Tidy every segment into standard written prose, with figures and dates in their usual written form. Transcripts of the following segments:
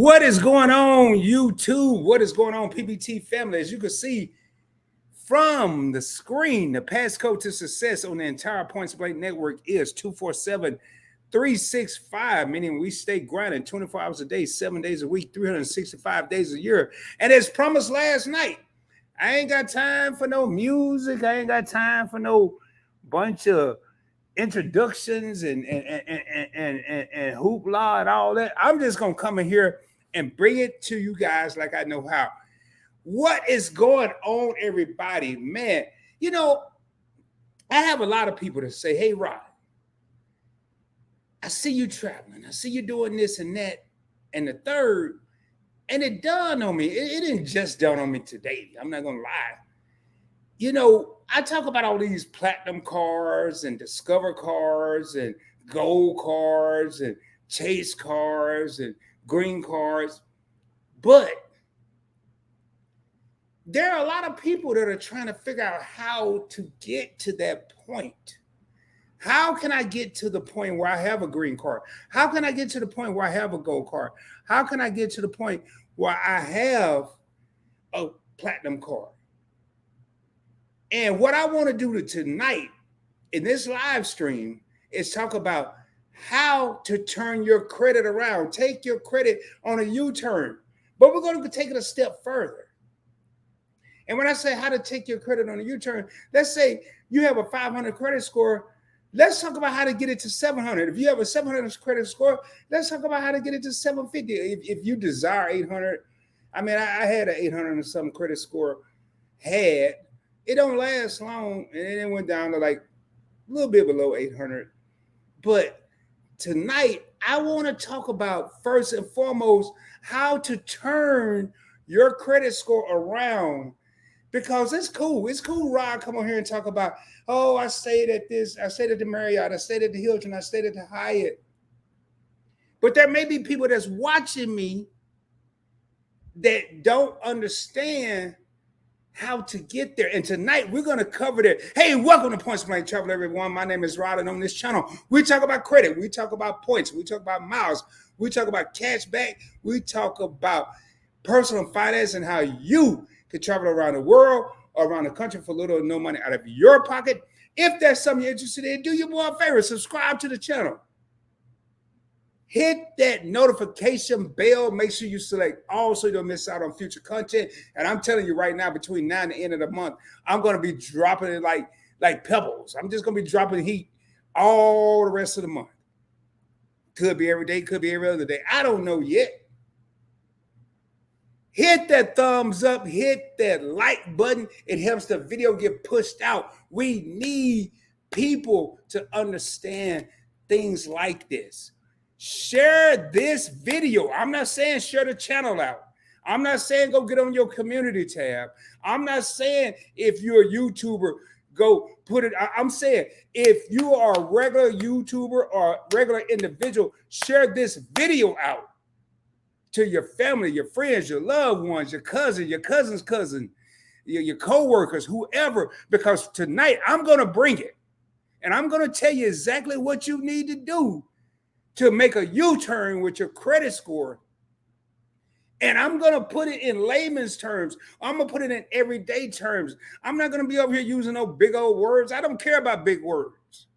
What is going on, YouTube? What is going on, PBT family? As you can see from the screen, the passcode to success on the entire Points Blank network is 247-365, meaning we stay grinding 24 hours a day, 7 days a week, 365 days a year. And as promised last night, I ain't got time for no music. I ain't got time for no bunch of introductions and hoopla and all that. I'm just gonna come in here and bring it to you guys like I know how. What is going on, everybody? Man, I have a lot of people that say, "Hey, Rod, I see you traveling. I see you doing this and that and the third." And it dawned on me. It didn't just dawn on me today. I'm not gonna lie. I talk about all these platinum cars and discover cars and gold cars and chase cars and green cars. But there are a lot of people that are trying to figure out how to get to that point. How can I get to the point where I have a green card? How can I get to the point where I have a gold card? How can I get to the point where I have a platinum card? And what I want to do tonight in this live stream is talk about how to turn your credit around, take your credit on a U-turn. But we're going to take it a step further. And when I say how to take your credit on a U-turn, let's say you have a 500 credit score. Let's talk about how to get it to 700. If you have a 700 credit score, let's talk about how to get it to 750. If you desire 800, I mean, I had an 800 and some credit score, it don't last long, and then it went down to like a little bit below 800. But tonight, I want to talk about first and foremost how to turn your credit score around, because it's cool. It's cool, Rod, come on here and talk about, oh, I stayed at this, I stayed at the Marriott, I stayed at the Hilton, I stayed at the Hyatt. But there may be people that's watching me that don't understand how to get there. And tonight we're going to cover that. Hey, welcome to Points Blank Travel, everyone. My name is Rod, and on this channel, we talk about credit. We talk about points. We talk about miles. We talk about cash back. We talk about personal finance and how you can travel around the world or around the country for little or no money out of your pocket. If that's something you're interested in, do your boy a favor. Subscribe to the channel. Hit that notification bell. Make sure you select all so you don't miss out on future content. And I'm telling you right now, between now and the end of the month, I'm going to be dropping it like pebbles. I'm just going to be dropping heat all the rest of the month. Could be every day, could be every other day. I don't know yet. Hit that thumbs up, hit that like button. It helps the video get pushed out. We need people to understand things like this. Share this video. I'm not saying share the channel out. I'm not saying go get on your community tab. I'm not saying if you're a YouTuber, go put it. I'm saying if you are a regular YouTuber or regular individual, share this video out to your family, your friends, your loved ones, your cousin, your cousin's cousin, your co-workers, whoever, because tonight I'm going to bring it. And I'm going to tell you exactly what you need to do to make a U-turn with your credit score. And I'm going to put it in layman's terms. I'm going to put it in everyday terms. I'm not going to be over here using no big old words. I don't care about big words.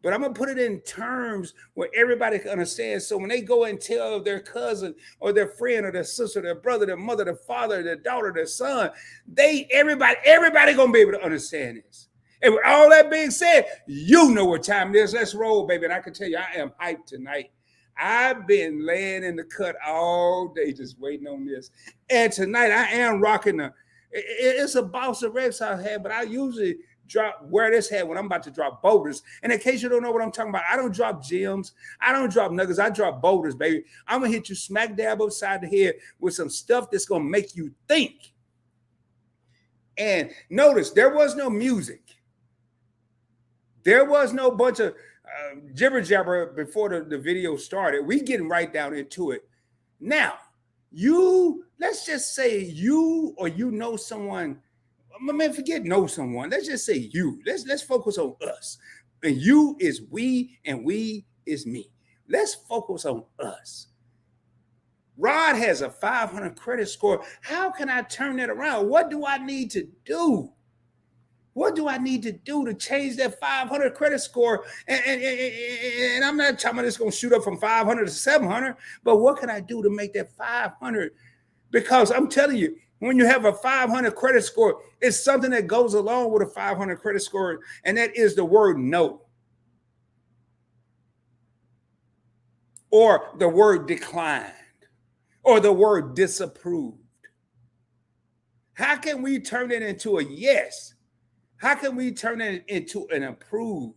But I'm going to put it in terms where everybody can understand. So when they go and tell their cousin or their friend or their sister, their brother, their mother, their father, their daughter, their son, everybody going to be able to understand this. And with all that being said, you know what time it is. Let's roll, baby. And I can tell you, I am hyped tonight. I've been laying in the cut all day just waiting on this. And tonight I am rocking it's a Boss of Rex I had, but I usually wear this hat when I'm about to drop boulders. And in case you don't know what I'm talking about, I don't drop gems. I don't drop nuggets. I drop boulders, baby. I'm going to hit you smack dab upside the head with some stuff that's going to make you think. And notice, there was no music. There was no bunch of jibber jabber before the video started. We getting right down into it. Now, let's just say you or you know someone. I mean, forget know someone. Let's just say you. Let's focus on us. And you is we and we is me. Let's focus on us. Rod has a 500 credit score. How can I turn that around? What do I need to do? What do I need to do to change that 500 credit score? And I'm not talking about it's going to shoot up from 500 to 700, but what can I do to make that 500? Because I'm telling you, when you have a 500 credit score, it's something that goes along with a 500 credit score, and that is the word no, or the word declined, or the word disapproved. How can we turn it into a yes? How can we turn it into an approved?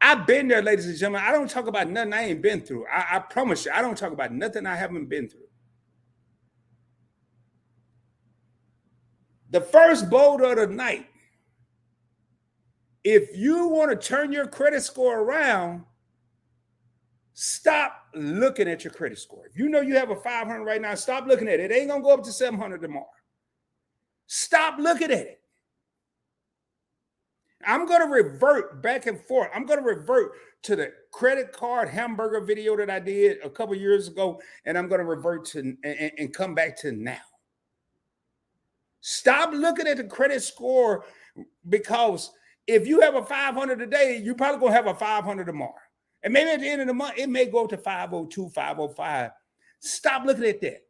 I've been there, ladies and gentlemen. I don't talk about nothing I ain't been through. I promise you, I don't talk about nothing I haven't been through. The first boulder of the night, if you want to turn your credit score around, stop looking at your credit score. If you know you have a 500 right now, stop looking at it. It ain't going to go up to 700 tomorrow. Stop looking at it. I'm going to revert back and forth. I'm going to revert to the credit card hamburger video that I did a couple years ago, and I'm going to revert to and come back to now. Stop looking at the credit score, because if you have a 500 today, you're probably going to have a 500 tomorrow. And maybe at the end of the month, it may go up to 502, 505. Stop looking at that,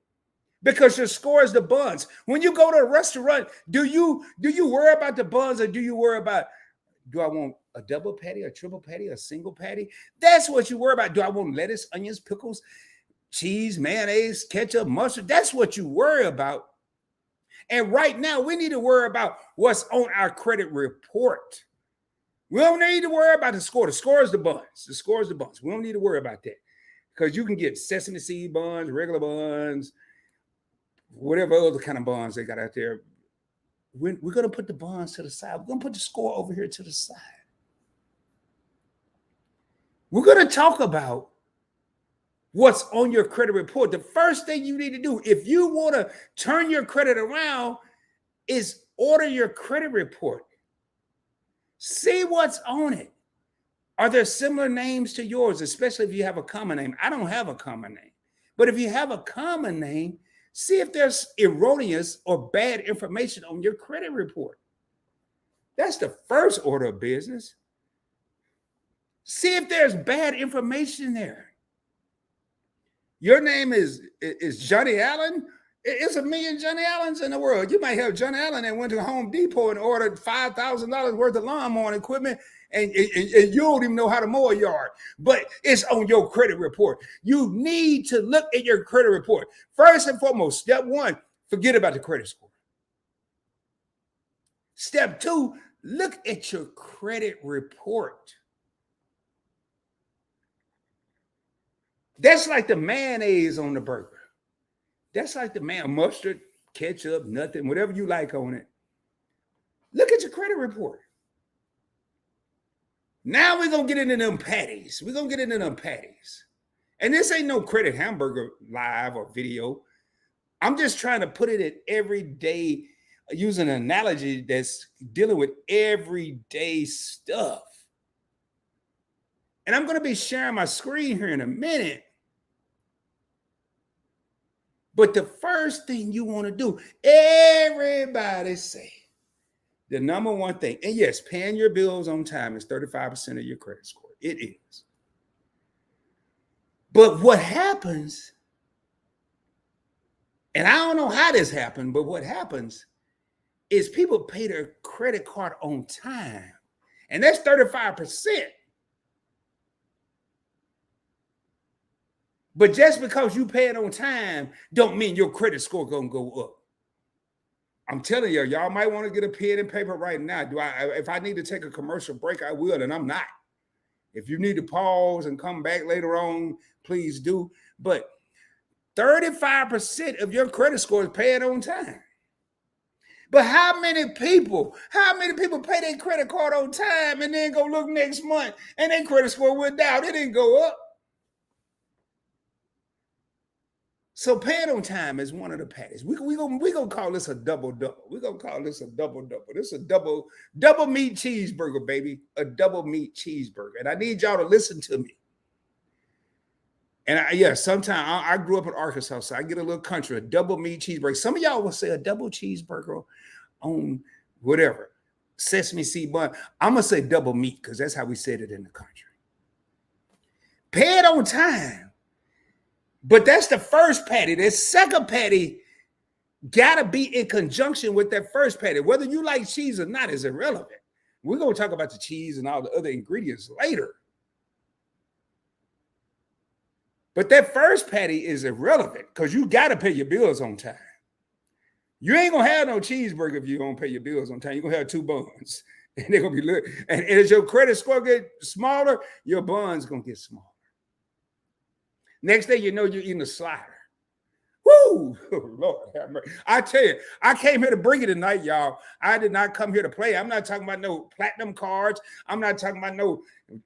because your score is the buns. When you go to a restaurant, do you worry about the buns, or do you worry about, do I want a double patty, a triple patty, a single patty? That's what you worry about. Do I want lettuce, onions, pickles, cheese, mayonnaise, ketchup, mustard? That's what you worry about. And right now, we need to worry about what's on our credit report. We don't need to worry about the score. The score is the buns. The score is the buns. We don't need to worry about that, because you can get sesame seed buns, regular buns, whatever other kind of buns they got out there. We're going to put the buns to the side. We're going to put the score over here to the side. We're going to talk about what's on your credit report. The first thing you need to do, if you want to turn your credit around, is order your credit report. See what's on it. Are there similar names to yours, especially if you have a common name? I don't have a common name. But if you have a common name, see if there's erroneous or bad information on your credit report. That's the first order of business. See if there's bad information there. Your name is Johnny Allen. It's a million Johnny Allens in the world. You might have Johnny Allen that went to Home Depot and ordered $5,000 worth of lawn mowing equipment, and you don't even know how to mow a yard, but it's on your credit report. You need to look at your credit report. First and foremost, step one, forget about the credit score. Step two, look at your credit report. That's like the mayonnaise on the burger. That's like the mustard, ketchup, nothing, whatever you like on it. Look at your credit report. Now we're going to get into them patties. We're going to get into them patties. And this ain't no credit hamburger live or video. I'm just trying to put it in everyday, using an analogy that's dealing with everyday stuff. And I'm going to be sharing my screen here in a minute. But the first thing you want to do, everybody say, the number one thing, and yes, paying your bills on time is 35% of your credit score. It is. But what happens, and I don't know how this happened, but what happens is people pay their credit card on time, and that's 35%. But just because you pay it on time don't mean your credit score gonna go up. I'm telling you, y'all might want to get a pen and paper right now. If I need to take a commercial break, I will, and I'm not. If you need to pause and come back later on, please do. But 35% of your credit score is paid on time. But how many people pay their credit card on time and then go look next month and their credit score went down? It didn't go up. So paying on time is one of the patties. We're gonna call this a double-double. We're gonna call this a double-double. This is a double meat cheeseburger, baby. A double meat cheeseburger. And I need y'all to listen to me. And yeah, sometimes I grew up in Arkansas, so I get a little country, a double meat cheeseburger. Some of y'all will say a double cheeseburger on whatever, sesame seed bun. I'm going to say double meat because that's how we said it in the country. Pay it on time. But that's the first patty. The second patty got to be in conjunction with that first patty. Whether you like cheese or not is irrelevant. We're going to talk about the cheese and all the other ingredients later. But that first patty is irrelevant because you got to pay your bills on time. You ain't going to have no cheeseburger if you don't pay your bills on time. You're going to have 2 buns. And they're going to be little. And as your credit score get smaller, your bun's going to get smaller. Next day, you know you're eating a slider. Woo! Oh, Lord have mercy. I tell you, I came here to bring it tonight, y'all. I did not come here to play. I'm not talking about no platinum cards. I'm not talking about no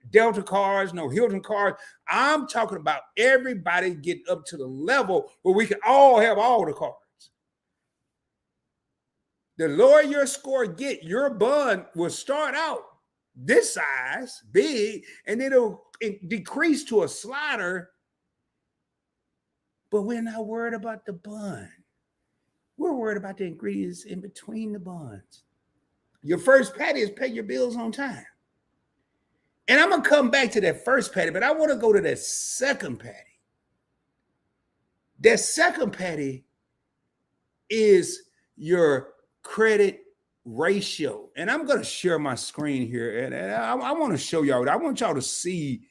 Delta cards, no Hilton cards. I'm talking about everybody getting up to the level where we can all have all the cards. The lower your score get, your bun will start out this size, big, and it'll decrease to a slider. But we're not worried about the bun. We're worried about the ingredients in between the buns. Your first patty is pay your bills on time. And I'm going to come back to that first patty, but I want to go to that second patty. That second patty is your credit ratio. And I'm going to share my screen here. And I want to show y'all. I want y'all to see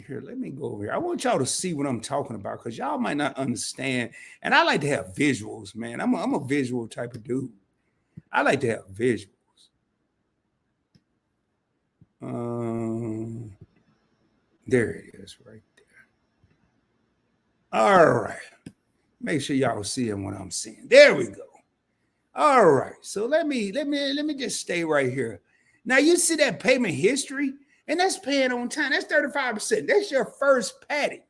here, let me go over here. I want y'all to see what I'm talking about because y'all might not understand. And I like to have visuals, man. I'm a visual type of dude. I like to have visuals. There it is right there. All right. Make sure y'all see what I'm seeing. There we go. All right. So let me just stay right here. Now you see that payment history? And that's paying on time. That's 35%. That's your first patty.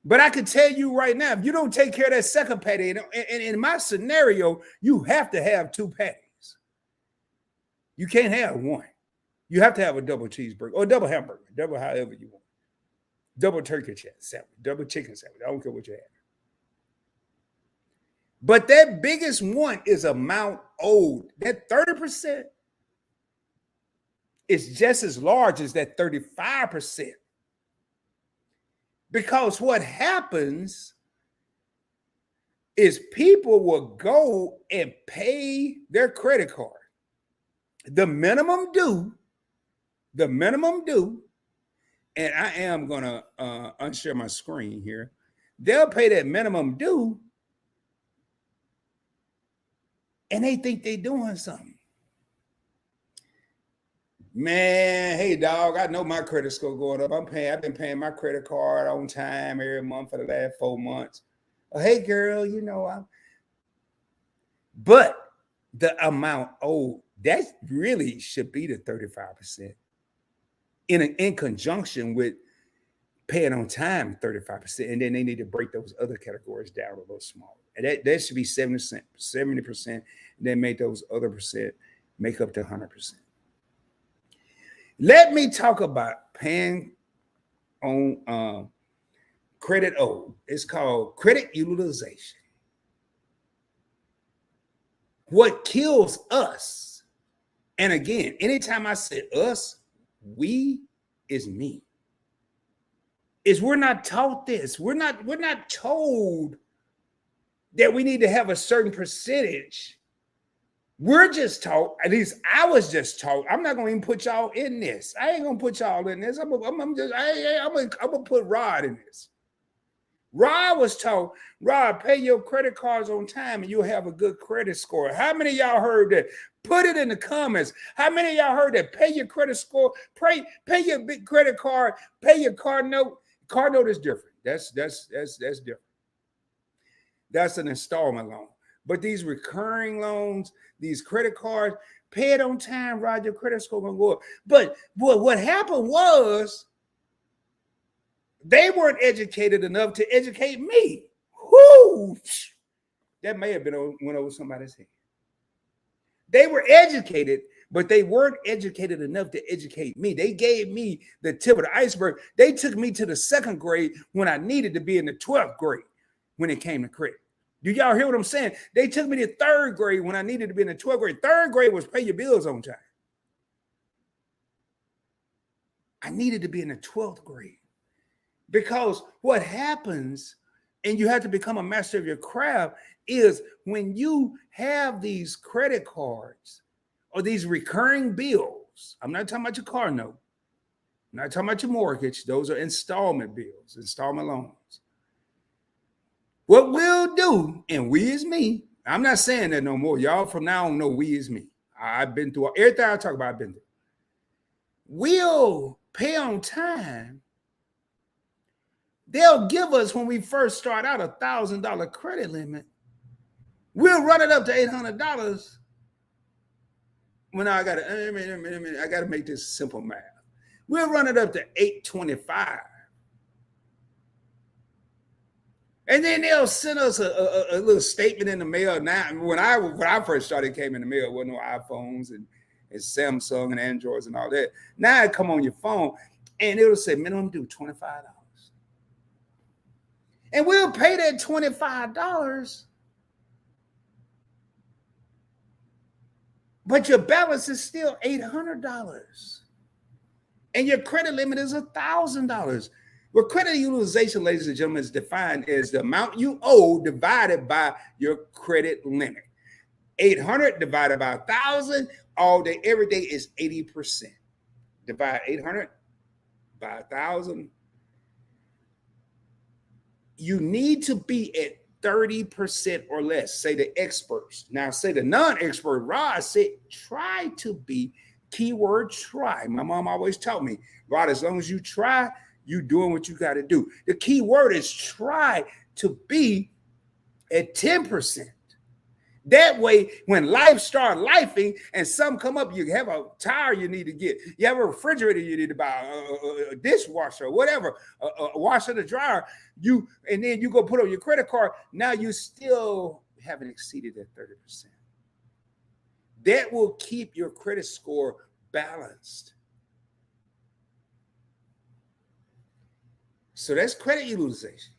But I can tell you right now, if you don't take care of that second patty, and in my scenario, you have to have 2 patties. You can't have one. You have to have a double cheeseburger or double hamburger, double however you want. Double turkey sandwich, double chicken sandwich. I don't care what you have. But that biggest one is amount owed. That 30%. It's just as large as that 35%. Because what happens is people will go and pay their credit card. The minimum due, and I am going to unshare my screen here. They'll pay that minimum due, and they think they're doing something. Man, hey dog, I know my credit score going up. I've been paying my credit card on time every month for the last 4 months. Oh, hey girl, you know but the amount owed, that really should be the 35%. In conjunction with paying on time 35%. And then they need to break those other categories down a little smaller. And that should be 70%, and then make those other percent make up to 100%. Let me talk about paying on credit owed. It's called credit utilization. What kills us, and again, anytime I say us, we is me, is we're not taught this. We're not told that we need to have a certain percentage. We're just taught, at least I was just taught. I'm not gonna even put y'all in this. I ain't gonna put y'all in this. I'm gonna put Rod in this. Rod was taught, Rod, pay your credit cards on time and you'll have a good credit score. How many of y'all heard that? Put it in the comments. How many of y'all heard that? Pay your credit score, pay your big credit card, pay your card note. Card note is different. That's different. That's an installment loan. But these recurring loans, these credit cards, pay it on time, Rod, your credit score gonna go up. But what happened was they weren't educated enough to educate me. Whoo! That may have been went over somebody's head. They were educated, but they weren't educated enough to educate me. They gave me the tip of the iceberg. They took me to the second grade when I needed to be in the 12th grade when it came to credit. Do y'all hear what I'm saying? They took me to third grade when I needed to be in the 12th grade. Third grade was pay your bills on time. I needed to be in the 12th grade because what happens, and you have to become a master of your craft, is when you have these credit cards or these recurring bills. I'm not talking about your car note. I'm not talking about your mortgage. Those are installment bills, installment loans. What we'll do, and we is me, I'm not saying that no more. Y'all from now on know we is me. I've been through everything I talk about, I've been through. We'll pay on time. They'll give us, when we first start out, $1,000 credit limit. We'll run it up to $800. When I got to make this simple math. We'll run it up to $825. And then they'll send us a little statement in the mail. Now, when I first started, came in the mail, there wasn't no iPhones and Samsung and Androids and all that. Now it come on your phone and it'll say minimum due $25. And we'll pay that $25. But your balance is still $800. And your credit limit is $1,000. Well, credit utilization, ladies and gentlemen, is defined as the amount you owe divided by your credit limit. 800 divided by 1,000 all day, every day is 80%. Divide 800 by 1,000. You need to be at 30% or less, say the experts. Now, say the non-expert. Rod said, try to be, keyword try. My mom always taught me, Rod, as long as you try, you doing what you got to do. The key word is try to be at 10%. That way, when life start lifing and some come up, you have a tire you need to get, you have a refrigerator you need to buy, a dishwasher, whatever, a washer, the dryer, and then you go put on your credit card. Now you still haven't exceeded that 30%. That will keep your credit score balanced. So that's credit utilization.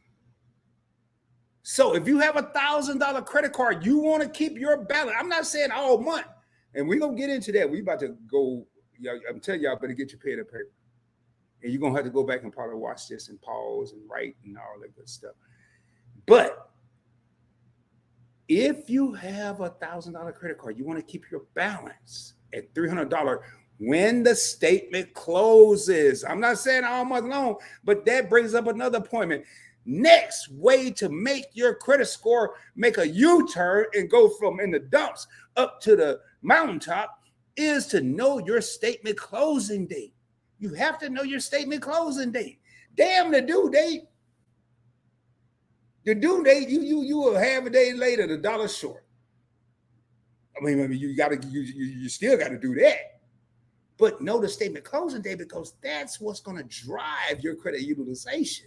So if you have $1,000 credit card, you want to keep your balance. I'm not saying all month, and we're going to get into that. We about to go, I'm telling y'all, better get your pen and paper. And you're going to have to go back and probably watch this and pause and write and all that good stuff. But if you have $1,000 credit card, you want to keep your balance at $300 when the statement closes. I'm not saying all month long, but that brings up another appointment. Next way to make your credit score make a U-turn and go from in the dumps up to the mountaintop is to know your statement closing date. You have to know your statement closing date. Damn, the due date. The due date, you will have a day later, the dollar short. I mean, you still got to do that. But know the statement closing date, because that's what's going to drive your credit utilization.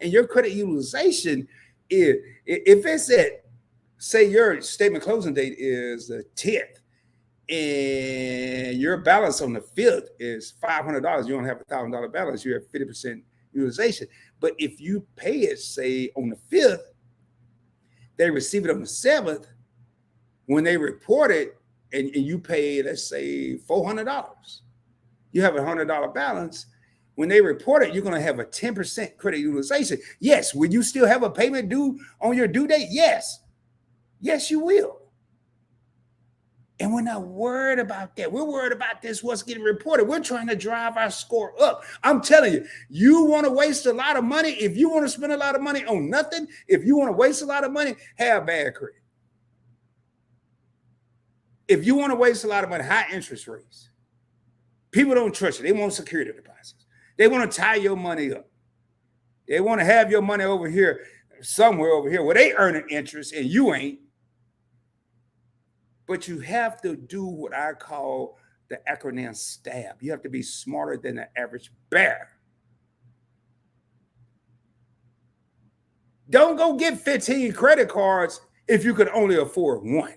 And your credit utilization is, if it's at, say your statement closing date is the 10th and your balance on the 5th is $500, you don't have $1,000 balance, you have 50% utilization. But if you pay it, say on the 5th, they receive it on the 7th, when they report it and you pay, let's say $400, you have $100 balance. When they report it, you're going to have a 10% credit utilization. Yes. Will you still have a payment due on your due date? Yes. Yes, you will. And we're not worried about that. We're worried about this, what's getting reported. We're trying to drive our score up. I'm telling you, you want to waste a lot of money. If you want to spend a lot of money on nothing, if you want to waste a lot of money, have bad credit. If you want to waste a lot of money, high interest rates. People don't trust you. They want security deposits. They want to tie your money up. They want to have your money over here, somewhere over here, where they earn an interest and you ain't. But you have to do what I call the acronym STAB. You have to be smarter than the average bear. Don't go get 15 credit cards if you could only afford one.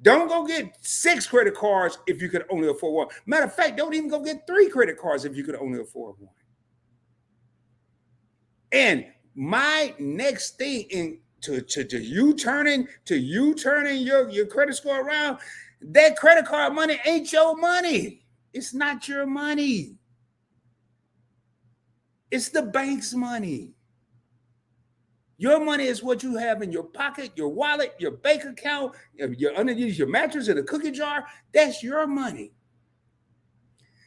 Don't go get 6 credit cards if you could only afford one. Matter of fact, don't even go get 3 credit cards if you could only afford one. And my next thing in to you turning your credit score around, that credit card money ain't your money. It's not your money. It's the bank's money. Your money is what you have in your pocket, your wallet, your bank account, your underneath your mattress in a cookie jar. That's your money.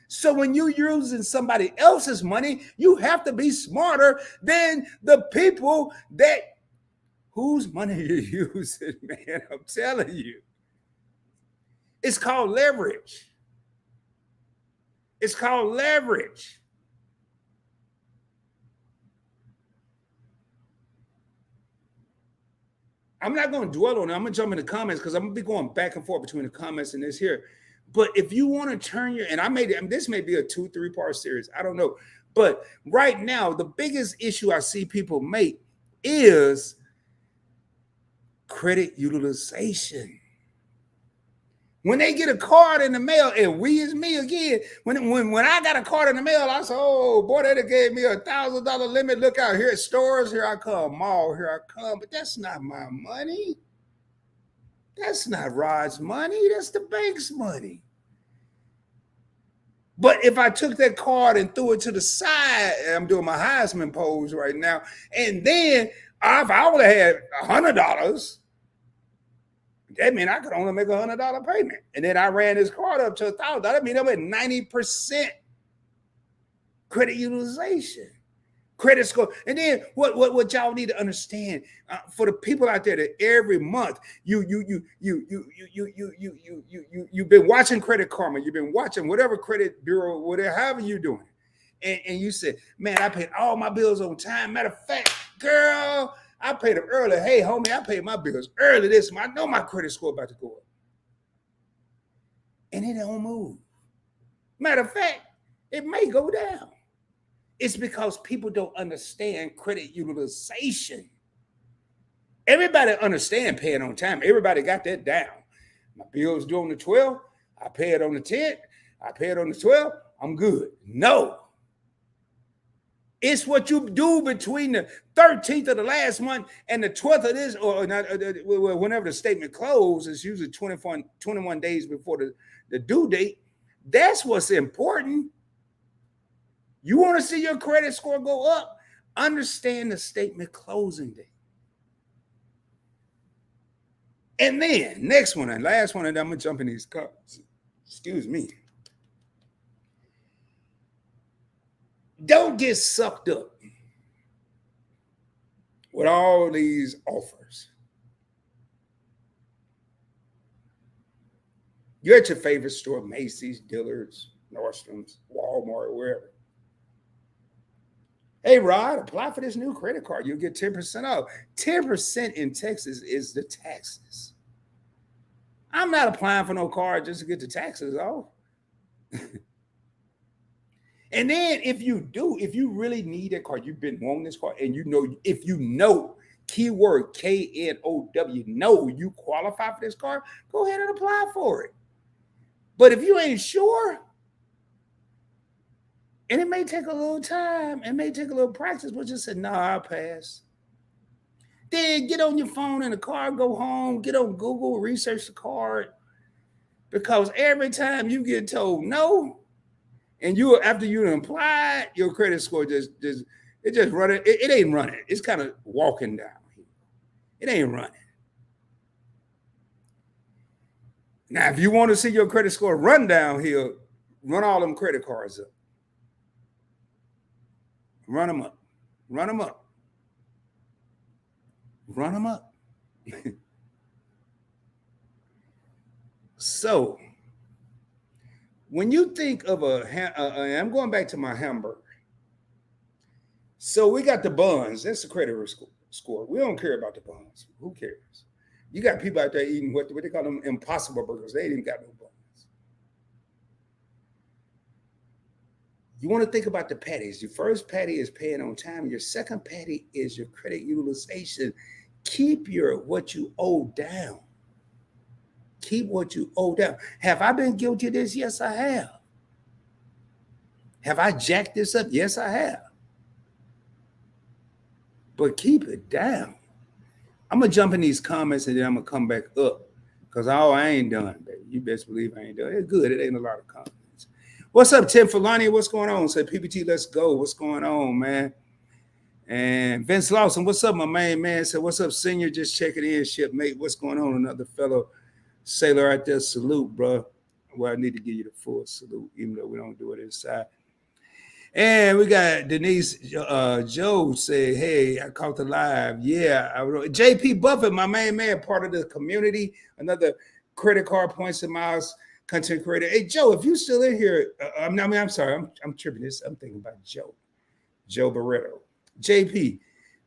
So when you're using somebody else's money, you have to be smarter than the people that whose money you're using, man. I'm telling you. It's called leverage. It's called leverage. I'm not going to dwell on it. I'm going to jump in the comments because I'm going to be going back and forth between the comments and this here. But if you want to turn your, and this may be a 2-3 part series. I don't know. But right now, the biggest issue I see people make is credit utilization. When they get a card in the mail, and we is me again, when I got a card in the mail, I said, oh boy, they gave me $1,000 limit. Look out here at stores, here I come, mall, here I come. But that's not my money. That's not Rod's money. That's the bank's money. But if I took that card and threw it to the side, and I'm doing my Heisman pose right now, and then if I only had $100, that means I could only make $100 payment. And then I ran this card up to $1,000. That means I'm at 90% credit utilization, credit score. And then what y'all need to understand for the people out there that every month you've been watching Credit Karma, you've been watching whatever credit bureau, whatever, however you're doing it, and you said, man, I paid all my bills on time. Matter of fact, girl, I paid them early. Hey, homie, I paid my bills early this month. I know my credit score about to go up. And it don't move. Matter of fact, it may go down. It's because people don't understand credit utilization. Everybody understand paying on time. Everybody got that down. My bill's due on the 12th. I pay it on the 10th. I pay it on the 12th. I'm good. No. It's what you do between the 13th of the last month and the 12th of this, or not, whenever the statement closes, it's usually 21 days before the due date. That's what's important. You want to see your credit score go up? Understand the statement closing date. And then, next one and last one, and I'm going to jump in these cards. Excuse me. Don't get sucked up with all these offers. You're at your favorite store, Macy's, Dillard's, Nordstrom's, Walmart, wherever. Hey, Rod, apply for this new credit card. You'll get 10% off. 10% in Texas is the taxes. I'm not applying for no card just to get the taxes off. And then if you really need a card, you've been wanting this card, and if you know, keyword KNOW, know you qualify for this card, go ahead and apply for it. But if you ain't sure, and it may take a little time, it may take a little practice, but just say, no, I'll pass. Then get on your phone in the car, go home, get on Google, research the card. Because every time you get told no, and after you apply, your credit score just running. It ain't running. It's kind of walking down. It ain't running. Now, if you want to see your credit score run downhill, run all them credit cards up. Run them up. Run them up. Run them up. So, when you think of I'm going back to my hamburger. So we got the buns. That's the credit score. We don't care about the buns. Who cares? You got people out there eating what they call them impossible burgers. They ain't even got no buns. You want to think about the patties. Your first patty is paying on time. Your second patty is your credit utilization. Keep what you owe down. Keep what you owe down. Have I been guilty of this? Yes, I have. Have I jacked this up? Yes, I have. But keep it down. I'm gonna jump in these comments and then I'm gonna come back up. Cause I ain't done, baby. You best believe I ain't done. It's good. It ain't a lot of comments. What's up, Tim Filani? What's going on? Say PPT, let's go. What's going on, man? And Vince Lawson, what's up, my main man? Said, what's up, senior? Just checking in, shipmate. What's going on? Another fellow sailor out there. Salute, bro. Well, I need to give you the full salute, even though we don't do it inside. And we got Denise Joe say, hey, I caught the live. Yeah, JP Buffett, my main man, part of the community, another credit card points and miles content creator. Hey, Joe, if you still in here, I'm sorry, I'm tripping this. I'm thinking about Joe Barreto. JP,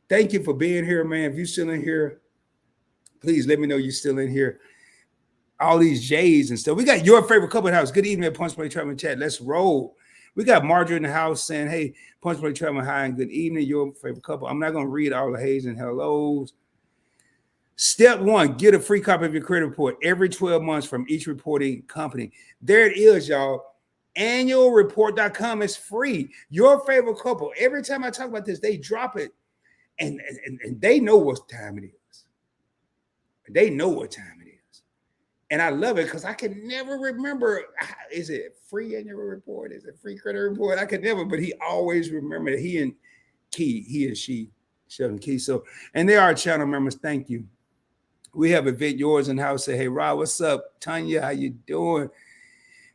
thank you for being here, man. If you still in here, please let me know you're still in here. All these J's and stuff. We got your favorite couple house. Good evening, Punch Play Travel Chat. Let's roll. We got Marjorie in the house saying, hey, Punch Play Travel, hi, and good evening, your favorite couple. I'm not going to read all the hays and hellos. Step one, get a free copy of your credit report every 12 months from each reporting company. There it is, y'all. Annualreport.com is free. Your favorite couple. Every time I talk about this, they drop it, and they know what time it is. They know what time it is. And I love it because I can never remember, is it free annual report? Is it free credit report? I could never, but he always remembered he and she, Sheldon Key. So, and they are channel members. Thank you. We have Event Yours in house. Say, hey, Rob, what's up? Tanya, how you doing?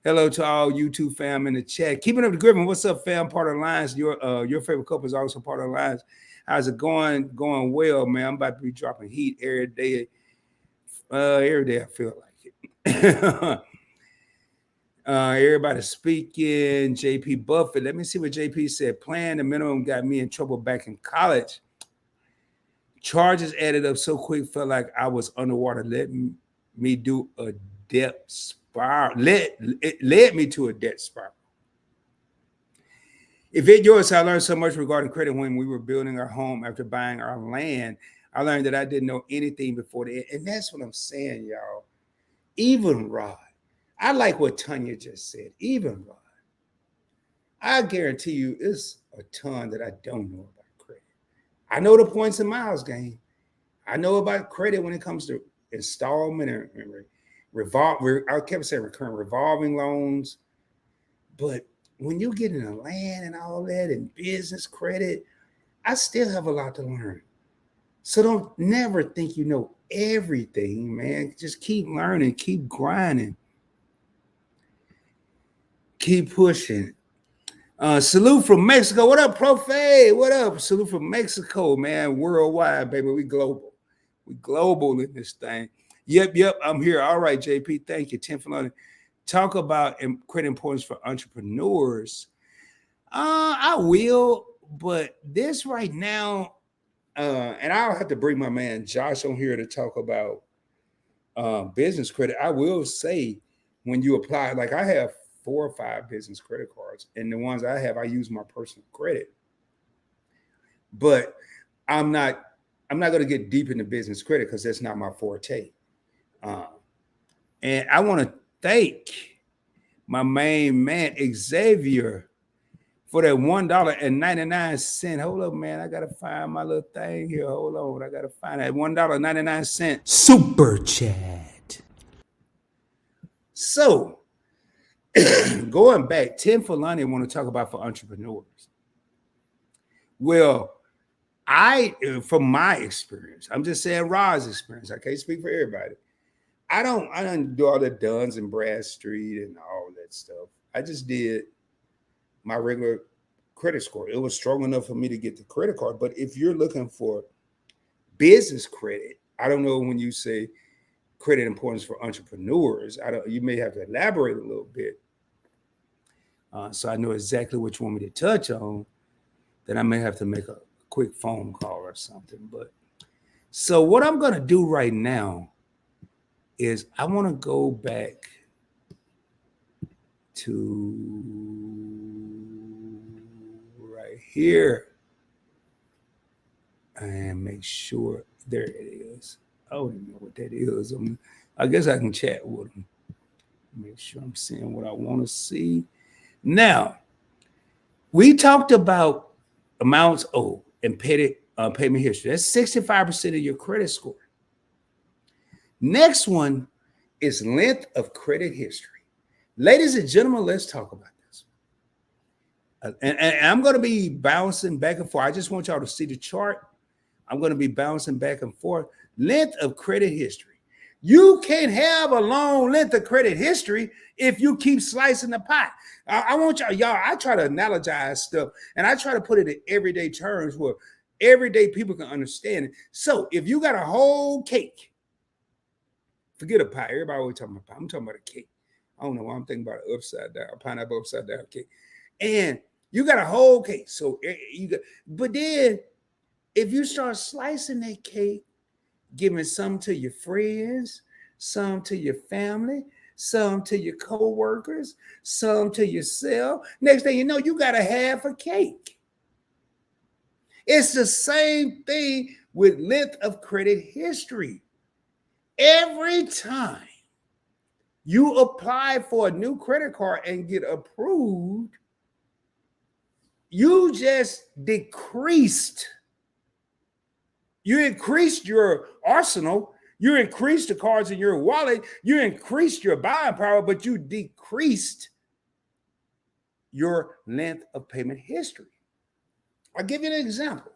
Hello to all YouTube fam in the chat. Keeping up the Griffin. What's up, fam? Part of the Lines. Your favorite couple is also part of the Lines. How's it going? Going well, man. I'm about to be dropping heat every day. Every day I feel like it. Everybody speaking. JP Buffett. Let me see what JP said. Playing the minimum got me in trouble back in college. Charges added up so quick, felt like I was underwater. Let me do a debt spiral. It led me to a debt spiral. If it yours, I learned so much regarding credit when we were building our home after buying our land. I learned that I didn't know anything before the end. And that's what I'm saying, y'all. Even Rod, I like what Tanya just said. Even Rod, I guarantee you it's a ton that I don't know about credit. I know the points and miles game. I know about credit when it comes to installment and I kept saying recurring revolving loans. But when you get into land and all that and business credit, I still have a lot to learn. So don't never think you know everything, man. Just keep learning, keep grinding, keep pushing. Salute from Mexico. What up, Profe? What up? Salute from Mexico, man. Worldwide, baby. We global. We global in this thing. Yep. I'm here. All right, JP. Thank you. Tim Filoni. Talk about credit importance for entrepreneurs. I will, but this right now, and I'll have to bring my man Josh on here to talk about business credit. I will say when you apply, like I have 4 or 5 business credit cards, and the ones I have, I use my personal credit. But I'm not going to get deep into business credit because that's not my forte. And I want to thank my main man Xavier for that $1.99. Hold up, man. I gotta find my little thing here. Hold on. I gotta find that $1.99 super chat. So going back, Tim Filani want to talk about for entrepreneurs. Well, from my experience, I'm just saying Rod's experience. I can't speak for everybody. I don't do all the Duns and Bradstreet and all that stuff. I just did my regular credit score. It was strong enough for me to get the credit card. But if you're looking for business credit, I don't know when you say credit importance for entrepreneurs. You may have to elaborate a little bit. So I know exactly what you want me to touch on. Then I may have to make a quick phone call or something. But so what I'm going to do right now is I want to go back to right here and make sure there it is. I don't even know what that is. I guess I can chat with them. Make sure I'm seeing what I want to see. Now, we talked about amounts owed and payment history. That's 65% of your credit score. Next one is length of credit history. Ladies and gentlemen, let's talk about this. And I'm going to be bouncing back and forth. I just want y'all to see the chart. I'm going to be bouncing back and forth. Length of credit history. You can't have a long length of credit history if you keep slicing the pie. I want y'all, I try to analogize stuff and I try to put it in everyday terms where everyday people can understand it. So if you got a whole cake, forget a pie. Everybody always talking about pie. I'm talking about a cake. I don't know why I'm thinking about an upside down, pineapple upside down cake. And you got a whole cake. So you got, but then if you start slicing that cake, giving some to your friends, some to your family, some to your co-workers, some to yourself. Next thing you know, you got a half a cake. It's the same thing with length of credit history. Every time you apply for a new credit card and get approved, you just decreased. You increased your arsenal. You increased the cards in your wallet. You increased your buying power, but you decreased your length of payment history. I'll give you an example.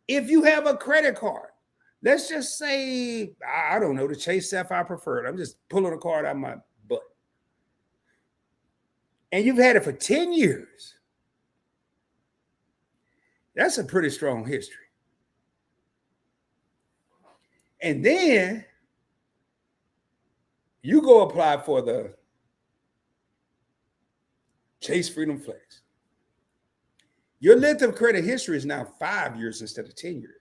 If you have a credit card, let's just say, I don't know, the Chase Sapphire Preferred. I'm just pulling a card out of my butt. And you've had it for 10 years. That's a pretty strong history. And then you go apply for the Chase Freedom Flex. Your length of credit history is now 5 years instead of 10 years.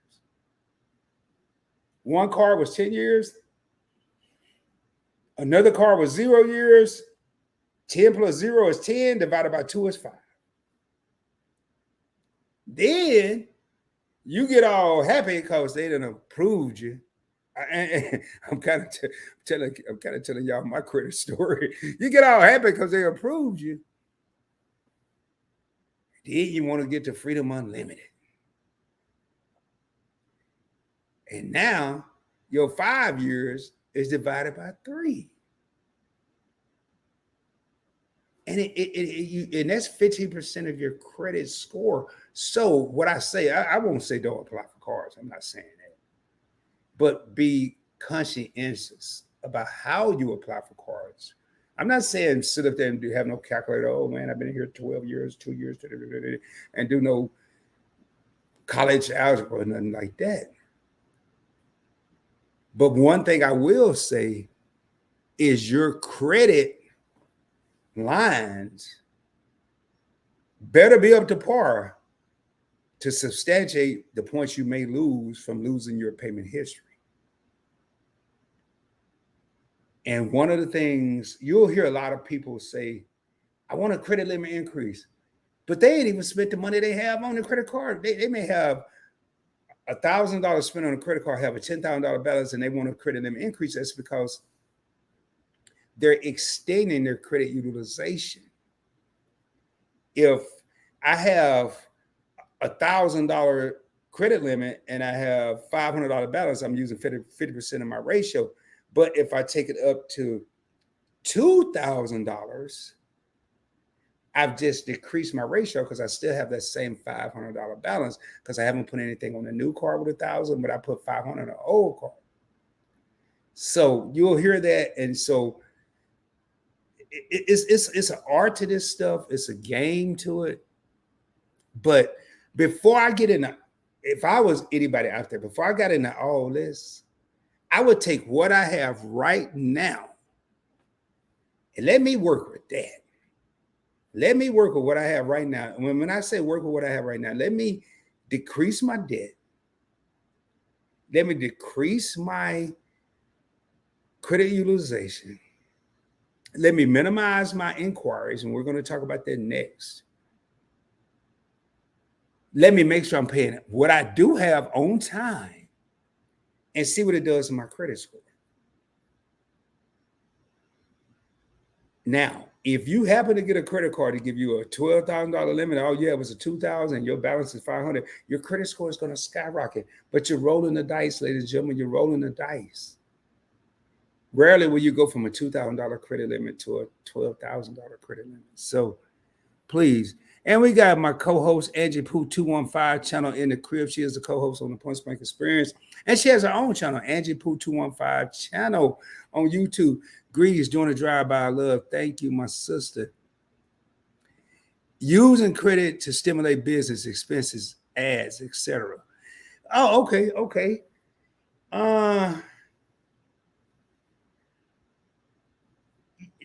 One card was 10 years. Another card was 0 years. 10 plus 0 is 10. Divided by 2 is 5. Then you get all happy because they done approved you. I'm kind of telling y'all my credit story. You get all happy because they approved you. Then you want to get to Freedom Unlimited. And now your 5 years is divided by 3. And and that's 15% of your credit score. So what I say, I won't say don't apply for cards. I'm not saying that. But be conscientious about how you apply for cards. I'm not saying sit up there and have no calculator. Oh man, I've been here 12 years, 2 years, and do no college algebra or nothing like that. But one thing I will say is your credit lines better be up to par to substantiate the points you may lose from losing your payment history. And one of the things you'll hear a lot of people say, I want a credit limit increase, but they ain't even spent the money they have on the credit card. They may have $1,000 spent on a credit card, have a $10,000 balance, and they want a credit limit increase. That's because they're extending their credit utilization. If I have $1,000 credit limit and I have $500 balance, I'm using 50% of my ratio. But if I take it up to $2,000, I've just decreased my ratio because I still have that same $500 balance because I haven't put anything on the new card with $1,000, but I put $500 on the old card. So you'll hear that. And so it's an art to this stuff. It's a game to it. But before I get into, if I was anybody out there, before I got into all this, I would take what I have right now and let me work with that. Let me work with what I have right now. And when I say work with what I have right now, let me decrease my debt. Let me decrease my credit utilization. Let me minimize my inquiries, and we're going to talk about that next. Let me make sure I'm paying what I do have on time. and see what it does to my credit score. Now, if you happen to get a credit card to give you a $12,000 limit, all you have is a 2,000, and your balance is 500, your credit score is going to skyrocket. But you're rolling the dice, ladies and gentlemen. You're rolling the dice. Rarely will you go from a $2,000 credit limit to a $12,000 credit limit. So please. And we got my co-host Angie Pooh 215 channel in the crib. She is the co-host on the Point Blank Experience, and she has her own channel, Angie Pooh 215 channel on YouTube. Greetings, doing a drive-by love. Thank you, my sister. Using credit to stimulate business expenses, ads, etc. Oh, okay.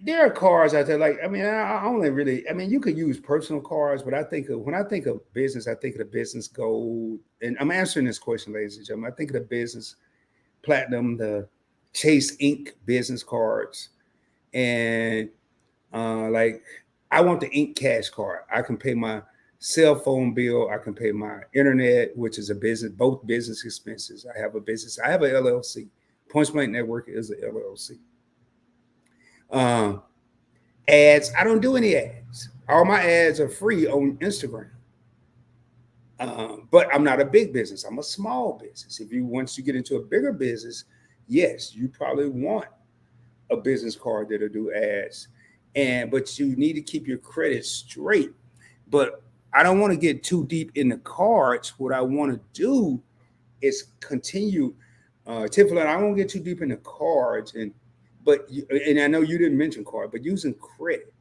There are cars out there. Like, I mean, I only really, I mean, you could use personal cars, but when I think of business, I think of the business gold. And I'm answering this question, ladies and gentlemen. I think of the business platinum, the Chase Ink business cards, and like I want the Ink Cash card. I can pay my cell phone bill. I can pay my internet, which is a business, both business expenses. I have a business. I have an LLC. Point Blank Network is an LLC. Ads. I don't do any ads. All my ads are free on Instagram. But I'm not a big business. I'm a small business. Once you get into a bigger business, yes, you probably want a business card that'll do ads. But you need to keep your credit straight. But I don't want to get too deep in the cards. What I want to do is continue. Tiffany, I won't get too deep in the cards, and I know you didn't mention card, but using credit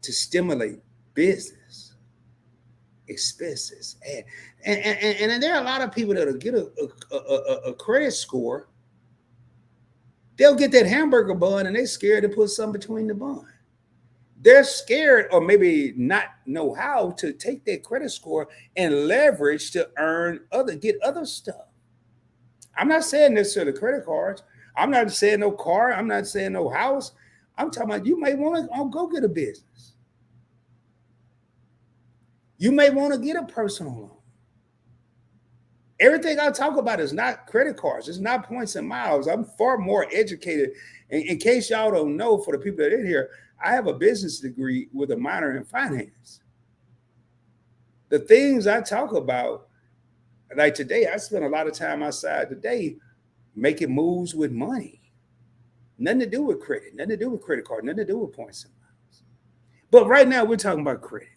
to stimulate business expenses, and there are a lot of people that'll get a credit score. They'll get that hamburger bun, and they're scared to put something between the bun. They're scared, or maybe not know how to take their credit score and leverage to get other stuff. I'm not saying necessarily credit cards. I'm not saying no car. I'm not saying no house. I'm talking about you may want to go get a business. You may want to get a personal loan. Everything I talk about is not credit cards. It's not points and miles. I'm far more educated. In case y'all don't know, for the people that are in here, I have a business degree with a minor in finance. The things I talk about, like today, I spent a lot of time outside today making moves with money. Nothing to do with credit, nothing to do with credit card, nothing to do with points and miles. But right now, we're talking about credit.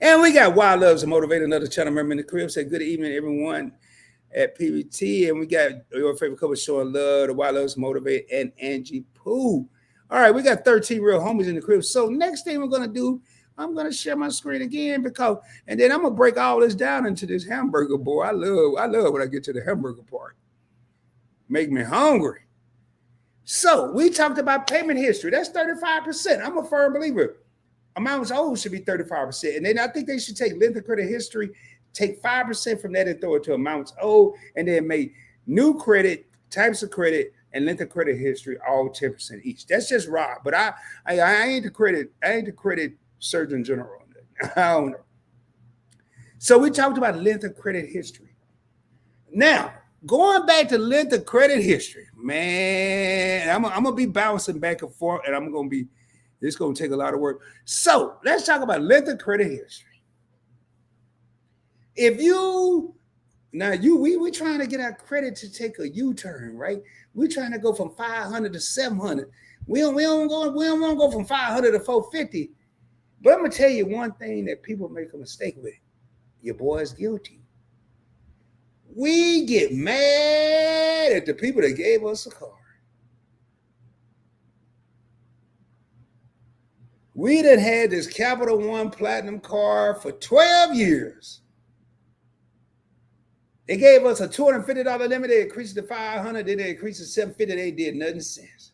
And we got Wild Loves to Motivate, another channel member in the crib. Say good evening, everyone at PBT. And we got your favorite couple showing love, the Wild Loves to Motivate, and Angie Pooh. All right, we got 13 real homies in the crib. So next thing we're going to do, I'm going to share my screen again and then I'm going to break all this down into this hamburger boy. I love when I get to the hamburger part. Make me hungry. So we talked about payment history. That's 35%. I'm a firm believer. Amounts owed should be 35%. And then I think they should take length of credit history, take 5% from that and throw it to amounts owed, and then make new credit, types of credit, and length of credit history all 10% each. That's just raw. But I ain't the credit surgeon general. I don't know. So we talked about length of credit history. Now, going back to length of credit history, man, I'm gonna be bouncing back and forth, and it's gonna take a lot of work. So let's talk about length of credit history. We trying to get our credit to take a U-turn, right? We're trying to go from 500 to 700. We don't want to go from 500 to 450. But I'm gonna tell you one thing that people make a mistake with. Your boy is guilty. We get mad at the people that gave us a car. We done had this Capital One Platinum card for 12 years. They gave us a $250 limit. They increased it to $500. Then they increased it to $750. They did nothing since.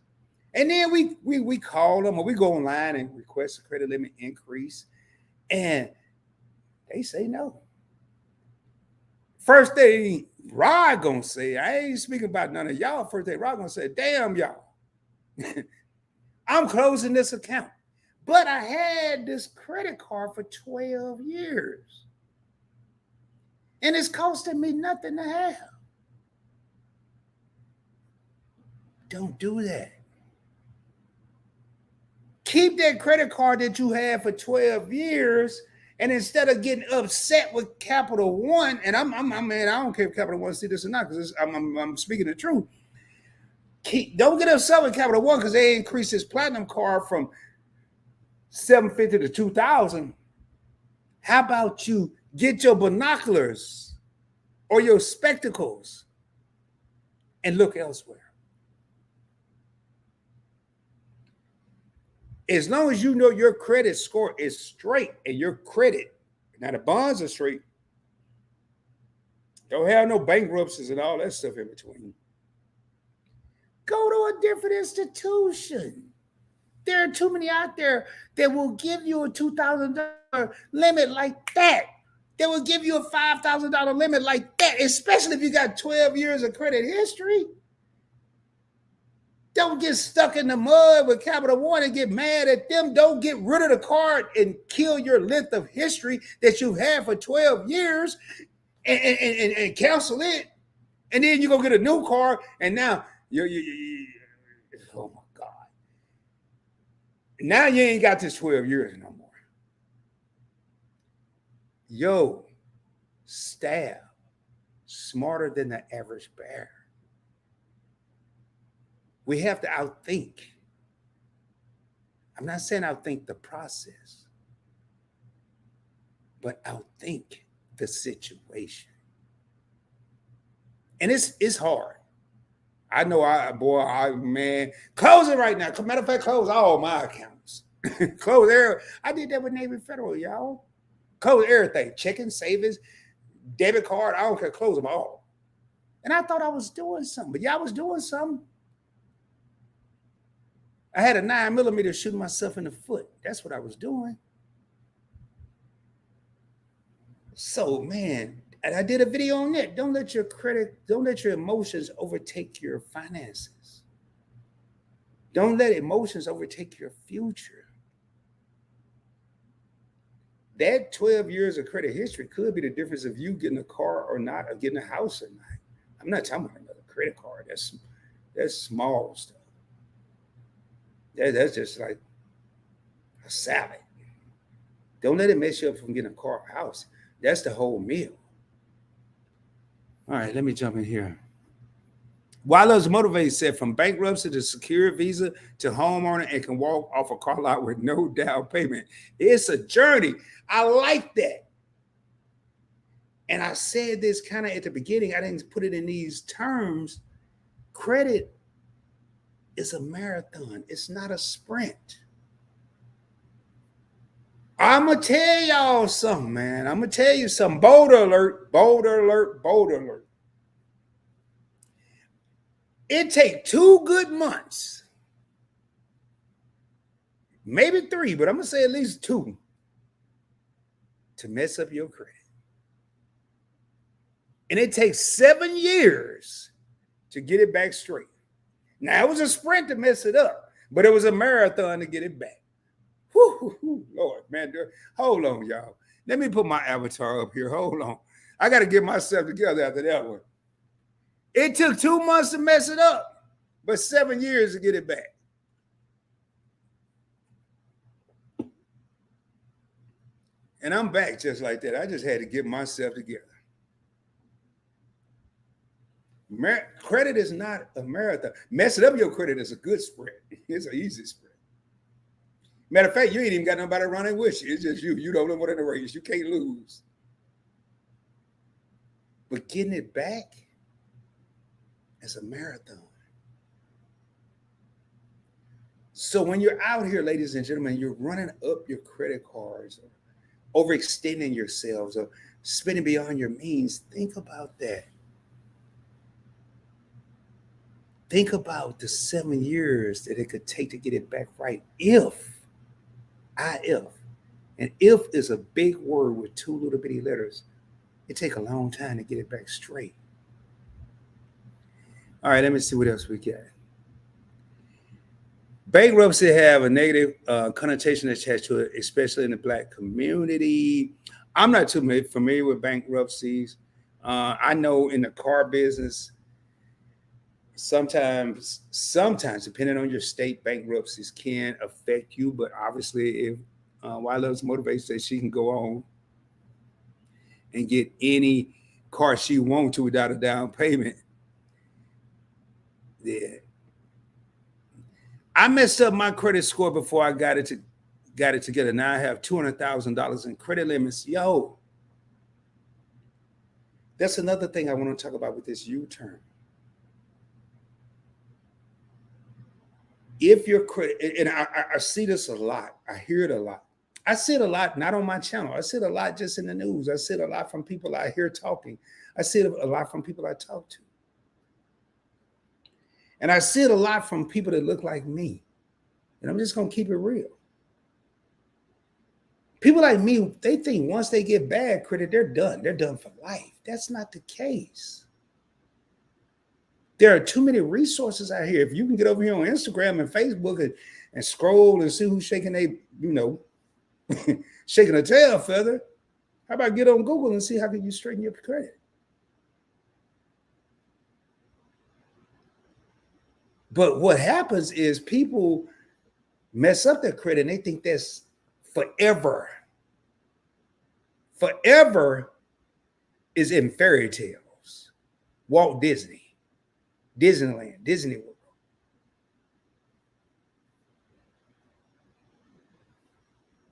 And then we call them, or we go online and request a credit limit increase, and they say no. First thing Rod gonna say, I ain't speaking about none of y'all. First thing Rod gonna say, damn y'all, I'm closing this account. But I had this credit card for 12 years. And it's costing me nothing to have. Don't do that. Keep that credit card that you had for 12 years. And instead of getting upset with Capital One, and I'm man, I don't care if Capital One see this or not, because I'm speaking the truth. Don't get upset with Capital One because they increased this platinum card from $750 to $2,000. How about you get your binoculars or your spectacles and look elsewhere? As long as you know your credit score is straight and your credit, now the bonds are straight, don't have no bankruptcies and all that stuff in between, go to a different institution. There are too many out there that will give you a $2,000 limit like that. They will give you a $5,000 limit like that, especially if you got 12 years of credit history. Don't get stuck in the mud with Capital One and get mad at them. Don't get rid of the card and kill your length of history that you've had for 12 years and cancel it. And then you go get a new card and now oh my God. Now you ain't got this 12 years no more. Yo, staff, smarter than the average bear. We have to outthink. I'm not saying outthink the process, but outthink the situation. And it's hard. I know man, close it right now. Matter of fact, close all my accounts. Close there. I did that with Navy Federal, y'all. Close everything. Checking, savings, debit card. I don't care. Close them all. And I thought I was doing something, but y'all was doing something. I had a 9mm shooting myself in the foot. That's what I was doing. So, man, and I did a video on that. Don't let your emotions overtake your finances. Don't let emotions overtake your future. That 12 years of credit history could be the difference of you getting a car or not, or getting a house or not. I'm not talking about another credit card. That's small stuff. That's just like a salad. Don't let it mess you up from getting a car or house. That's the whole meal. All right, let me jump in here. Wildloves Motivate said, from bankruptcy to secure visa to homeowner and can walk off a car lot with no down payment. It's a journey. I like that. And I said this kind of at the beginning. I didn't put it in these terms. Credit is a marathon. It's not a sprint. I'm going to tell y'all something, man. I'm going to tell you something. Boulder alert, boulder alert, boulder alert. It takes 2 good months, maybe 3, but I'm going to say at least 2 to mess up your credit. And it takes 7 years to get it back straight. Now, it was a sprint to mess it up, but it was a marathon to get it back. Whew, Lord, man. Hold on, y'all. Let me put my avatar up here. Hold on. I got to get myself together after that one. It took 2 months to mess it up, but 7 years to get it back. And I'm back just like that. I just had to get myself together. Credit is not a marathon. Messing up your credit is a good sprint. It's an easy sprint. Matter of fact, you ain't even got nobody running with you. It's just you. You don't know what in the race. You can't lose. But getting it back is a marathon. So when you're out here, ladies and gentlemen, you're running up your credit cards, or overextending yourselves, or spending beyond your means, think about that. Think about the 7 years that it could take to get it back right. If. And if is a big word with 2 little bitty letters. It take a long time to get it back straight. All right, let me see what else we got. Bankruptcy have a negative connotation attached to it, especially in the Black community. I'm not too familiar with bankruptcies. I know in the car business, sometimes, depending on your state, bankruptcies can affect you. But obviously, if Why Loves Motivate says she can go on and get any car she wants to without a down payment, yeah. I messed up my credit score before I got it together. Now I have $200,000 in credit limits. Yo, that's another thing I want to talk about with this U-turn. If your credit, and I see this a lot, I hear it a lot. I see it a lot, not on my channel. I see it a lot just in the news. I see it a lot from people I hear talking. I see it a lot from people I talk to. And I see it a lot from people that look like me. And I'm just going to keep it real. People like me, they think once they get bad credit, they're done. They're done for life. That's not the case. There are too many resources out here. If you can get over here on Instagram and Facebook and scroll and see who's shaking shaking a tail feather, how about get on Google and see how can you straighten your credit? But what happens is people mess up their credit and they think that's forever. Forever is in fairy tales. Walt Disney, Disneyland, Disney World.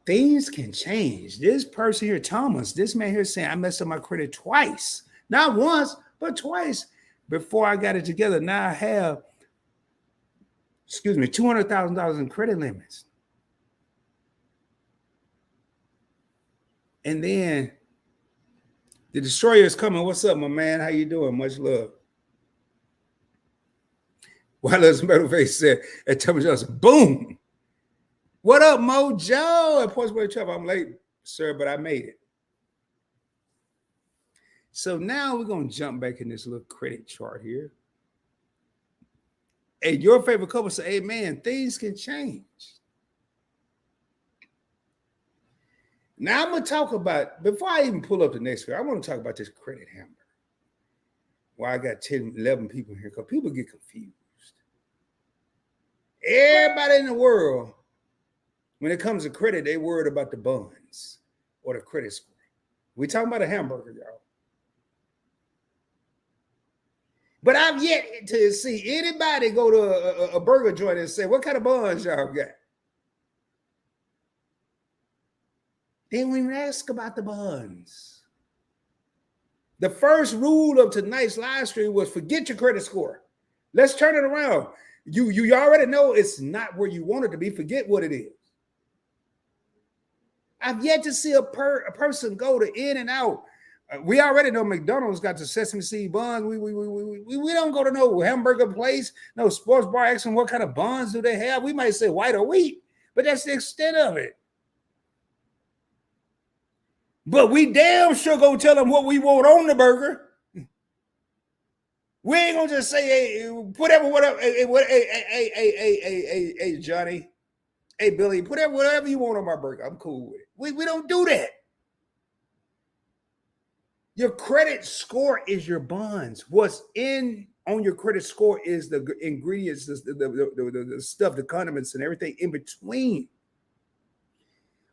Things can change. This person here, Thomas, this man here saying, I messed up my credit twice. Not once, but twice before I got it together. Now I have, $200,000 in credit limits. And then the destroyer is coming. What's up, my man? How you doing? Much love. Why does Metal Face said at Thomas Johnson, boom. What up, Mojo? At Portsmouth Travel. I'm late, sir, but I made it. So now we're going to jump back in this little credit chart here. Hey, your favorite couple say, hey, man, things can change. Now I'm going to talk about, before I even pull up the next video, I want to talk about this credit hammer. Why I got 10, 11 people here, because people get confused. Everybody in the world, when it comes to credit, they worried about the bonds or the credit score. We're talking about a hamburger, y'all. But I've yet to see anybody go to a burger joint and say, what kind of bonds y'all got? They don't even ask about the bonds. The first rule of tonight's live stream was forget your credit score. Let's turn it around. You already know it's not where you want it to be. Forget what it is. I've yet to see a person go to In-N-Out. We already know McDonald's got the sesame seed buns. We don't go to no hamburger place, no sports bar asking what kind of buns do they have. We might say white or wheat, but that's the extent of it. But we damn sure go tell them what we want on the burger. We ain't gonna just say, hey, whatever. Hey, Johnny. Hey, Billy, whatever you want on my burger. I'm cool with it. We don't do that. Your credit score is your bonds. What's in on your credit score is the ingredients, the stuff, the condiments, and everything in between.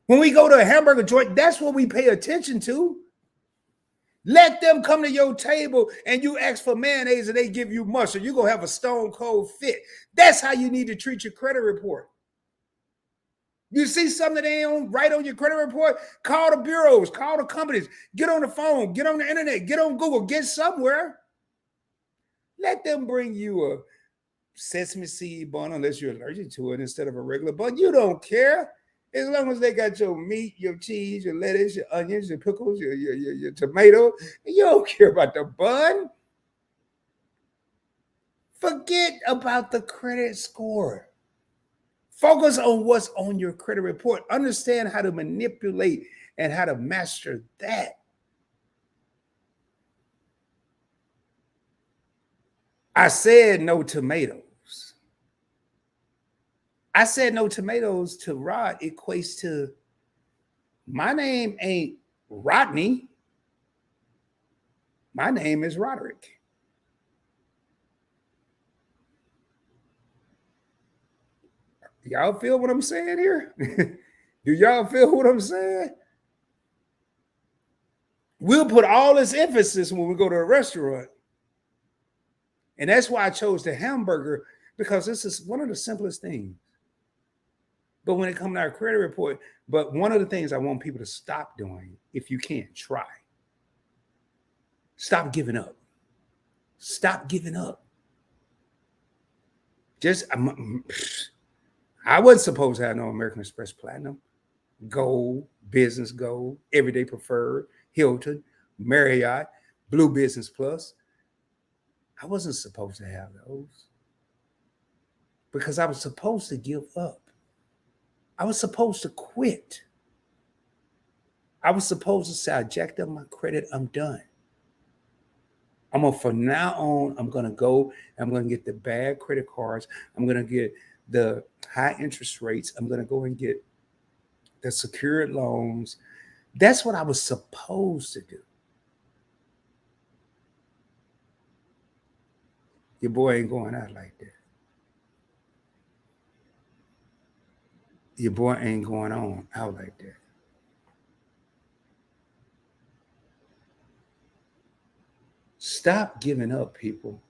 When we go to a hamburger joint, that's what we pay attention to. Let them come to your table and you ask for mayonnaise and they give you mustard. You're going to have a stone cold fit. That's how you need to treat your credit report. You see something that ain't right on your credit report, call the bureaus, call the companies, get on the phone, get on the internet, get on Google, get somewhere. Let them bring you a sesame seed bun unless you're allergic to it instead of a regular bun. You don't care. As long as they got your meat, your cheese, your lettuce, your onions, your pickles, your tomato, you don't care about the bun. Forget about the credit score. Focus on what's on your credit report. Understand how to manipulate and how to master that. I said no tomatoes. I said no tomatoes to Rod equates to my name ain't Rodney. My name is Roderick. Y'all feel what I'm saying here? Do y'all feel what I'm saying? We'll put all this emphasis when we go to a restaurant. And that's why I chose the hamburger, because this is one of the simplest things. But when it comes to our credit report, but one of the things I want people to stop doing, if you can, try. Stop giving up. Stop giving up. I wasn't supposed to have no American Express Platinum, Gold, Business Gold, Everyday Preferred, Hilton, Marriott, Blue Business Plus. I wasn't supposed to have those because I was supposed to give up. I was supposed to quit. I was supposed to say, I jacked up my credit, I'm done. From now on, I'm going to go, I'm going to get the bad credit cards. I'm going to get the high interest rates. I'm going to go and get the secured loans. That's what I was supposed to do. Your boy ain't going out like that. Your boy ain't going on out like that. Stop giving up, people.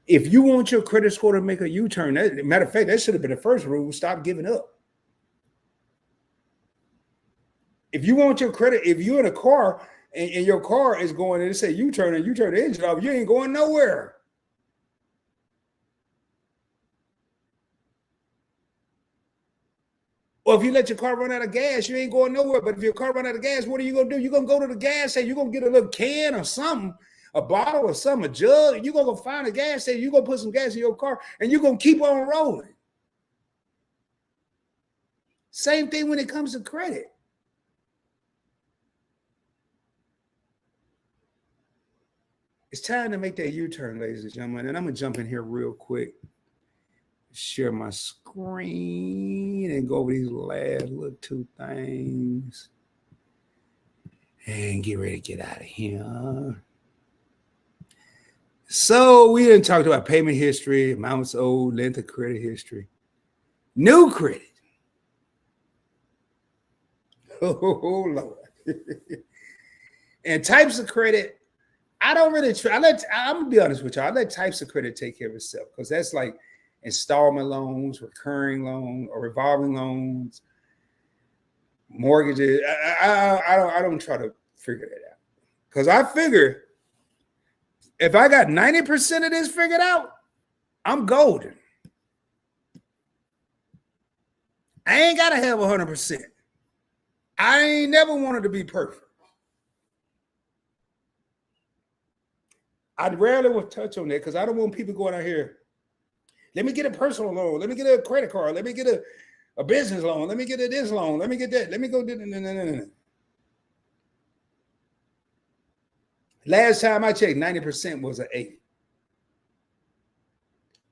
If you want your credit score to make a U-turn, matter of fact, that should have been the first rule. Stop giving up. If you want your credit, if you're in a car and your car is going and it say U-turn and you turn the engine off, you ain't going nowhere. Or if you let your car run out of gas, you ain't going nowhere. But if your car run out of gas, what are you going to do? You're going to go to the gas station. You're going to get a little can or something, a bottle or something, a jug. You're going to go find a gas station. You're going to put some gas in your car, and you're going to keep on rolling. Same thing when it comes to credit. It's time to make that U-turn, ladies and gentlemen. And I'm going to jump in here real quick. Share my screen and go over these last little two things and get ready to get out of here. So we didn't talk about payment history, amounts owed, length of credit history, new credit. Oh Lord. And types of credit. I don't really try. I'm gonna be honest with you. I let types of credit take care of itself, because that's like installment loans, recurring loans, or revolving loans, mortgages. I don't try to figure that out, because I figure if I got 90% of this figured out, I'm golden. I ain't gotta have 100%. I ain't never wanted to be perfect. I rarely will touch on that because I don't want people going out here. Let me get a personal loan. Let me get a credit card. Let me get a business loan. Let me get this loan. Let me get that. Let me go do no. Last time I checked, 90% was an 80.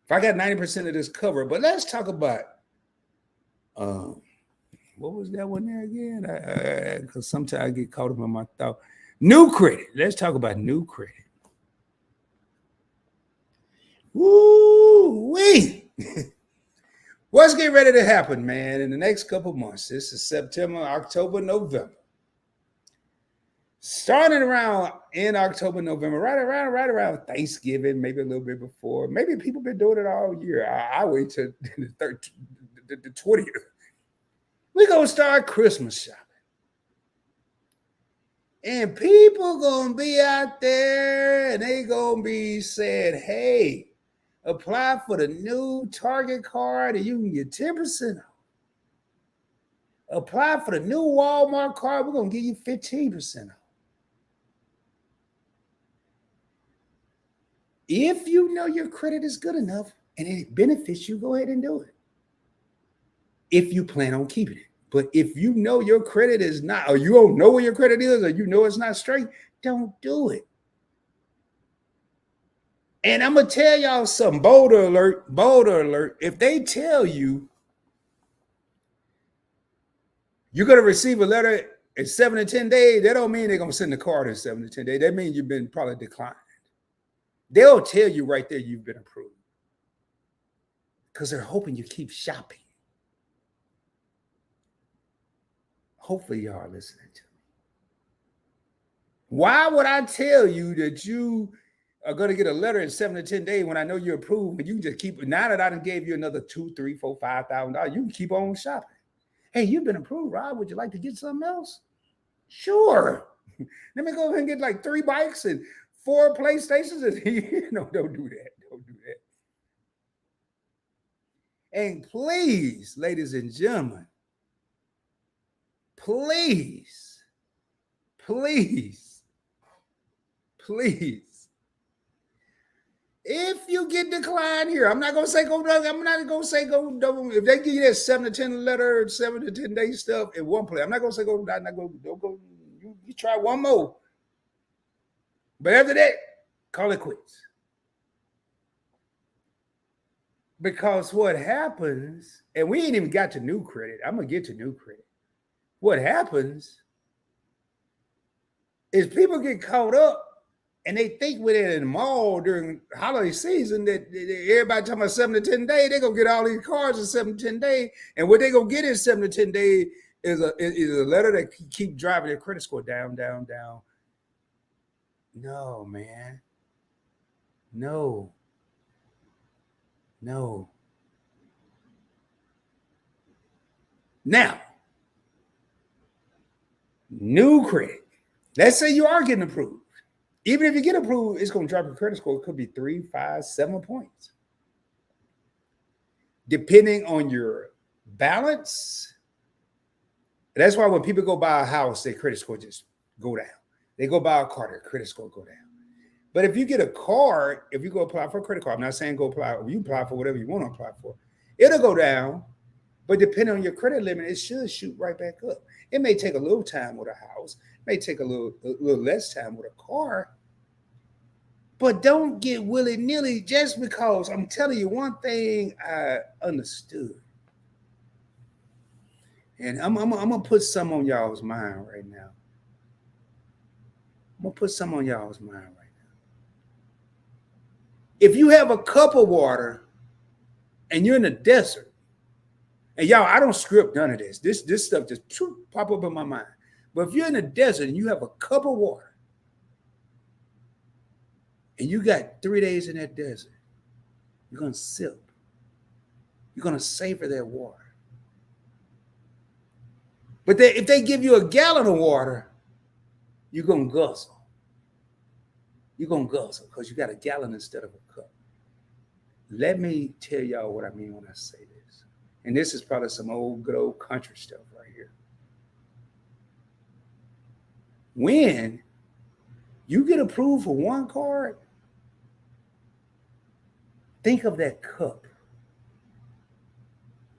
If I got 90% of this covered, but let's talk about what was that one there again? Because sometimes I get caught up in my thought. New credit. Let's talk about new credit. Woo-wee. What's getting ready to happen, man, in the next couple of months? This is September, October, November. Starting around in October, November, right around Thanksgiving, maybe a little bit before. Maybe people been doing it all year. I wait till the 20th. We're going to start Christmas shopping. And people going to be out there and they going to be saying, hey, apply for the new Target card and you can get 10% off. Apply for the new Walmart card, we're going to give you 15% off. If you know your credit is good enough and it benefits you, go ahead and do it. If you plan on keeping it. But if you know your credit is not, or you don't know where your credit is, or you know it's not straight, don't do it. And I'm going to tell y'all something, boulder alert. If they tell you you're going to receive a letter in 7 to 10 days, that don't mean they're going to send the card in 7 to 10 days. That means you've been probably declined. They'll tell you right there you've been approved because they're hoping you keep shopping. Hopefully, y'all are listening to me. Why would I tell you that you are going to get a letter in 7 to 10 days when I know you're approved, and you can just keep it? Now that I done gave you another $2, $3, $4, $5,000, you can keep on shopping. Hey, you've been approved, Rob. Would you like to get something else? Sure. Let me go ahead and get like 3 bikes and 4 PlayStations. Don't do that. Don't do that. And please, ladies and gentlemen, please, please, please, if you get declined here, I'm not gonna say go. I'm not gonna say go double. If they give you that 7 to 10 letter, 7 to 10 day stuff in one place, I'm not gonna say go. I'm not gonna don't go. You try one more, but after that, call it quits. Because what happens, and we ain't even got to new credit. I'm gonna get to new credit. What happens is people get caught up and they think with it in the mall during holiday season that everybody talking about 7 to 10 days, they're gonna get all these cars in 7 to 10 days. And what they're gonna get in 7 to 10 days is a letter that keep driving their credit score down, down, down. No, man. No. No. Now, new credit. Let's say you are getting approved. Even if you get approved, it's going to drop your credit score. It could be 3, 5, 7 points. Depending on your balance. That's why when people go buy a house, their credit score just go down. They go buy a car, their credit score go down. But if you get a card, if you go apply for a credit card, I'm not saying go apply, you apply for whatever you want to apply for, it'll go down. But depending on your credit limit, it should shoot right back up. It may take a little time with a house, it may take a little less time with a car. But don't get willy-nilly just because. I'm telling you one thing I understood. And I'm gonna put some on y'all's mind right now. I'm gonna put some on y'all's mind right now. If you have a cup of water and you're in the desert, and y'all, I don't script none of this. This stuff just pop up in my mind. But if you're in the desert and you have a cup of water, and you got 3 days in that desert, you're gonna sip. You're gonna savor that water. But if they give you a gallon of water, you're gonna guzzle. You're gonna guzzle because you got a gallon instead of a cup. Let me tell y'all what I mean when I say this. And this is probably some good old country stuff right here. When you get approved for one card, think of that cup.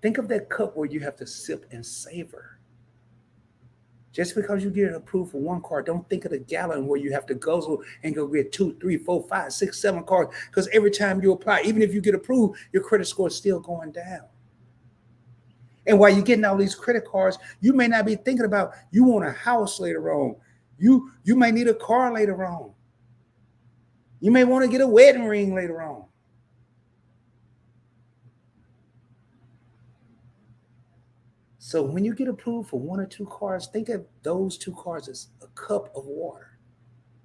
Think of that cup where you have to sip and savor. Just because you get approved for one card, don't think of the gallon where you have to guzzle and go get 2, 3, 4, 5, 6, 7 cards. Because every time you apply, even if you get approved, your credit score is still going down. And while you're getting all these credit cards, you may not be thinking about you want a house later on. You may need a car later on. You may want to get a wedding ring later on. So when you get approved for 1 or 2 cards, think of those 2 cards as a cup of water.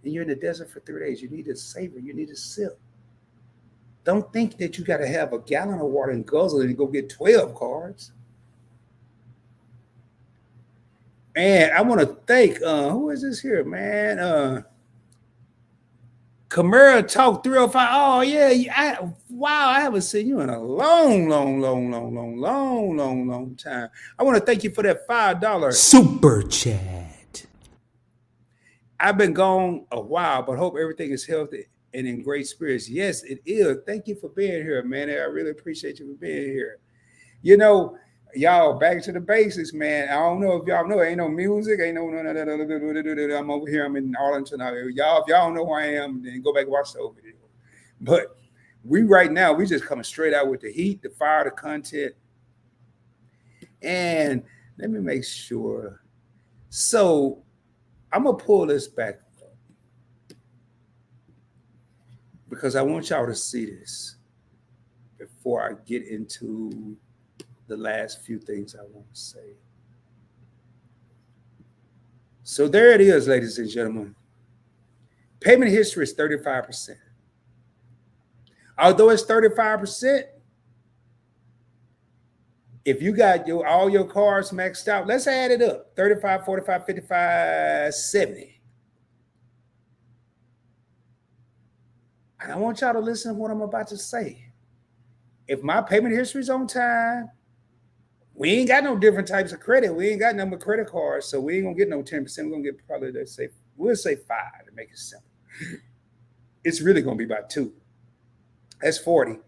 And you're in the desert for 3 days. You need to savor. You need to sip. Don't think that you got to have a gallon of water and guzzle and go get 12 cards. And I want to thank, who is this here, man? Camara Talk 305. Oh, yeah. Wow, I haven't seen you in a long time. I want to thank you for that $5 super chat. I've been gone a while, but hope everything is healthy and in great spirits. Yes, it is. Thank you for being here, man. I really appreciate you for being here. You know, y'all, back to the basics, man. I don't know if y'all know, ain't no music, ain't no, I'm over here, I'm in Arlington. Y'all, if y'all don't know who I am, then go back and watch the old video. But we right now, we just coming straight out with the heat, the fire, the content. And let me make sure. So I'm going to pull this back up because I want y'all to see this before I get into the last few things I want to say. So there it is, ladies and gentlemen. Payment history is 35%. Although it's 35%, if you got all your cars maxed out, let's add it up. 35, 45, 55, 70. And I want y'all to listen to what I'm about to say. If my payment history is on time, we ain't got no different types of credit. We ain't got no more credit cards, so we ain't gonna get no 10%. We're gonna get probably, we'll say 5 to make it simple. It's really gonna be about 2. That's 40.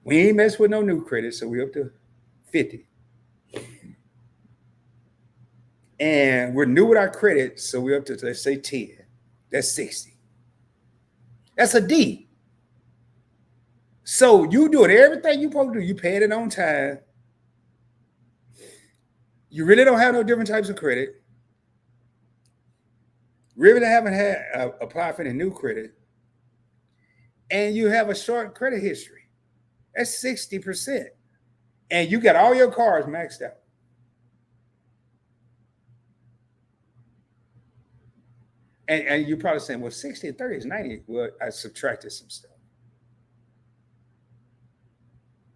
We ain't mess with no new credit, so we're up to 50. And we're new with our credit, so we're up to, let's say, 10. That's 60. That's a D. So you doing everything you're supposed to do. You paying it on time. You really don't have no different types of credit. Really haven't had applied for any new credit. And you have a short credit history. That's 60%. And you got all your cars maxed out. And you're probably saying, well, 60 and 30 is 90. Well, I subtracted some stuff.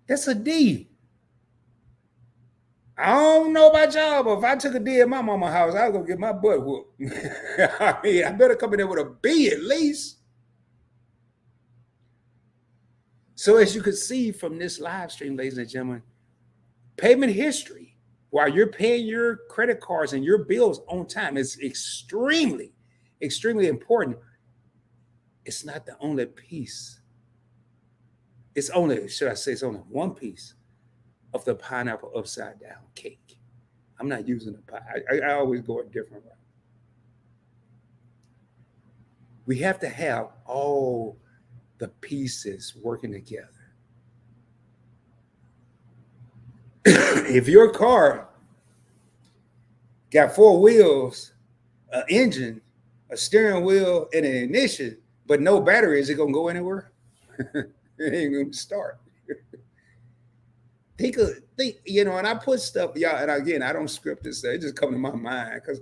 That's a D. I don't know about y'all, but if I took a D at my mama's house, I was going to get my butt whooped. I mean, I better come in there with a B at least. So as you can see from this live stream, ladies and gentlemen, payment history, while you're paying your credit cards and your bills on time, is extremely, extremely important. It's not the only piece. It's only, should I say, it's only one piece of the pineapple upside down cake. I'm not using a pie. I always go a different route. We have to have all the pieces working together. If your car got 4 wheels, an engine, a steering wheel, and an ignition, but no battery, is it going to go anywhere? It ain't going to start. Think, and I put stuff, y'all, and again, I don't script this, it just comes to my mind because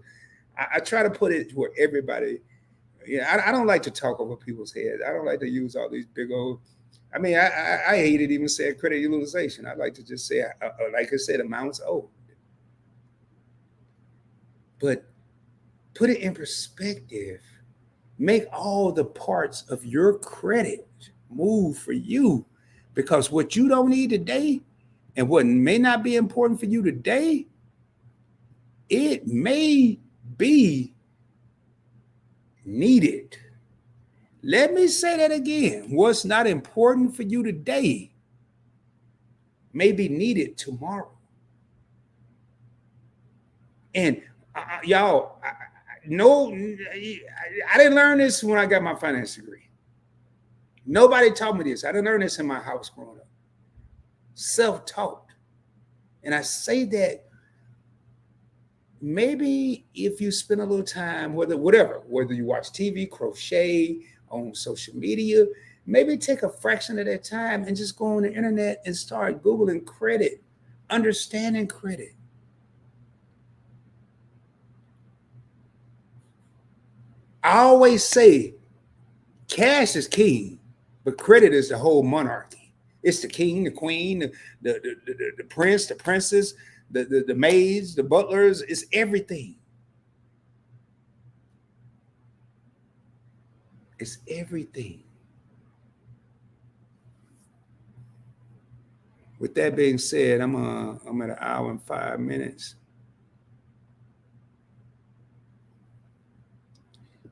I try to put it where everybody, I don't like to talk over people's heads. I don't like to use all these big old, I hate it even saying credit utilization. I like to just say, like I said, amounts owed. But put it in perspective. Make all the parts of your credit move for you, because what you don't need today and what may not be important for you today, it may be needed. Let me say that again. What's not important for you today may be needed tomorrow. And y'all, I didn't learn this when I got my finance degree. Nobody taught me this. I didn't learn this in my house growing up. Self-taught. And I say that maybe if you spend a little time, whether you watch TV, crochet, on social media, maybe take a fraction of that time and just go on the internet and start Googling credit, understanding credit. I always say cash is king, but credit is the whole monarchy. It's the king, the queen, the prince, the princess, the maids, the butlers. It's everything. It's everything. With that being said, I'm at 1 hour and 5 minutes.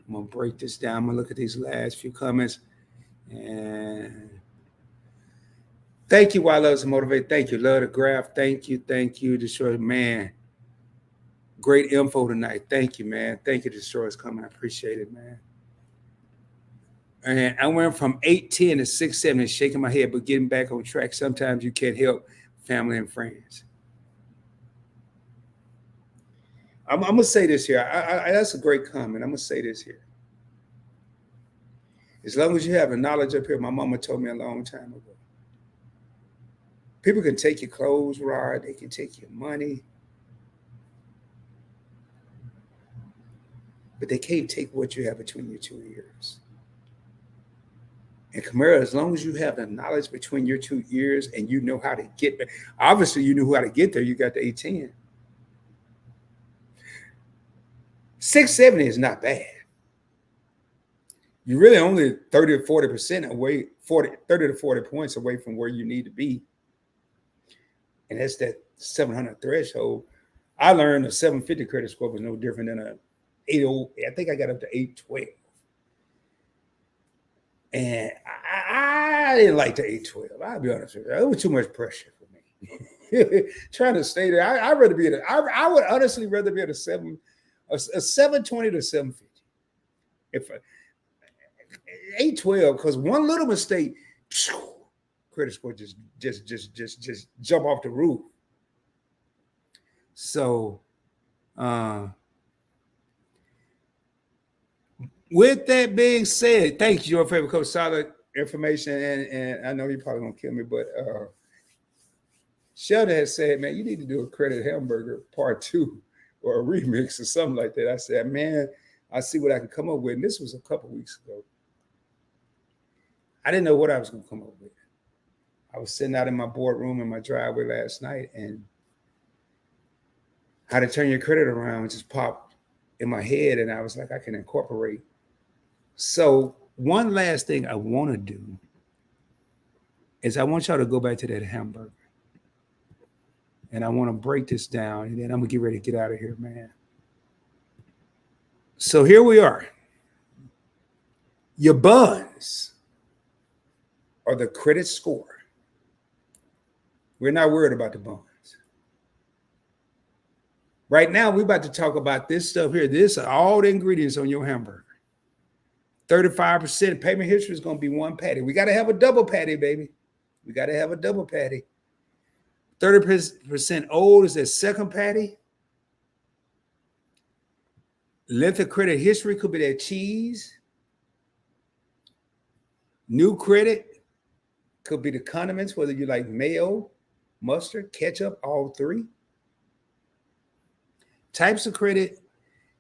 I'm gonna break this down. I'm gonna look at these last few comments. And thank you, Why Loves to Motivate. Thank you, Love the Graph. Thank you, Destroy. Man, great info tonight. Thank you, man. Thank you, Destroy's coming. I appreciate it, man. And I went from 810 to 670, shaking my head, but getting back on track. Sometimes you can't help family and friends. I'm going to say this here. That's a great comment. I'm going to say this here. As long as you have the knowledge up here, my mama told me a long time ago. People can take your clothes, Rod. They can take your money. but they can't take what you have between your 2 ears. And Kamara, as long as you have the knowledge between your 2 ears and you know how to get there, obviously you knew how to get there. You got the 810. 670 is not bad. You're really only 30 to 40% away, 30 to 40 points away from where you need to be. And that's that 700 threshold. I learned a 750 credit score was no different than a 80. I think I got up to 812. And I didn't like the 812. I'll be honest with you. It was too much pressure for me. Trying to stay there. I'd rather be I would honestly rather be at a 720 to 750. If 812, because one little mistake, credit score just jump off the roof. So with that being said, thank you, your favorite coach. Solid information, and I know you're probably gonna kill me, but Sheldon has said, man, you need to do a credit hamburger part 2 or a remix or something like that. I said, man, I see what I can come up with. And this was a couple weeks ago. I didn't know what I was going to come up with. I was sitting out in my boardroom in my driveway last night, and how to turn your credit around just popped in my head, and I was like, I can incorporate. So one last thing I want to do is I want y'all to go back to that hamburger. And I want to break this down, and then I'm going to get ready to get out of here, man. So here we are. Your buns are the credit score. We're not worried about the buns. Right now, we're about to talk about this stuff here. This are all the ingredients on your hamburger. 35% payment history is going to be one patty. We got to have a double patty, baby. We got to have a double patty. 30% old is that second patty. Length of credit history could be that cheese. New credit could be the condiments, whether you like mayo, mustard, ketchup, all three. Types of credit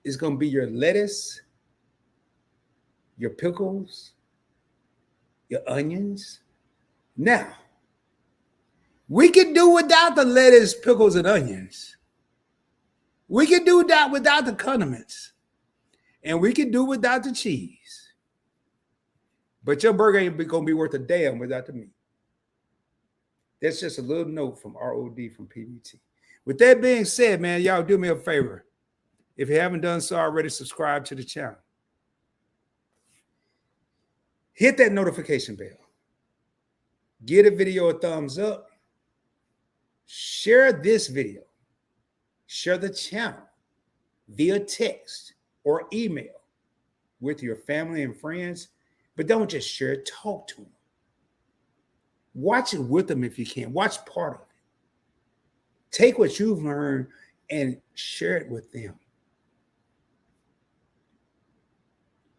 is going to be your lettuce, your pickles, your onions. Now, we can do without the lettuce, pickles, and onions. We can do that without the condiments. And we can do without the cheese. But your burger ain't going to be worth a damn without the meat. That's just a little note from ROD from PBT. With that being said, man, y'all do me a favor. If you haven't done so already, subscribe to the channel. Hit that notification bell. Give the video a thumbs up. Share this video. Share the channel via text or email with your family and friends. But don't just share it, talk to them. Watch it with them if you can. Watch part of it. Take what you've learned and share it with them.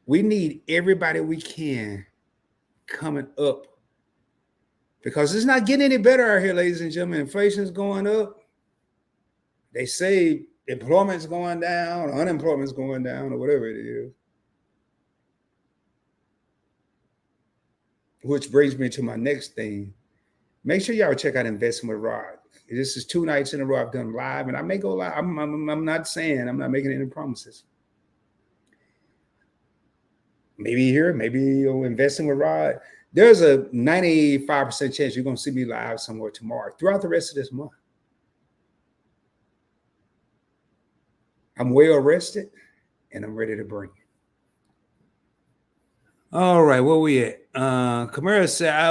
We need everybody we can coming up, because it's not getting any better out here, ladies and gentlemen. Inflation is going up. They say employment's going down, unemployment's going down, or whatever it is. Which brings me to my next thing. Make sure y'all check out Investing with Rod. This is 2 nights in a row I've done live, and I may go live. I'm not saying, I'm not making any promises. Maybe here, maybe you're Investing with Rod. There's a 95% chance you're going to see me live somewhere tomorrow throughout the rest of this month. I'm well rested, and I'm ready to bring it. All right, where we at? Kamara said, I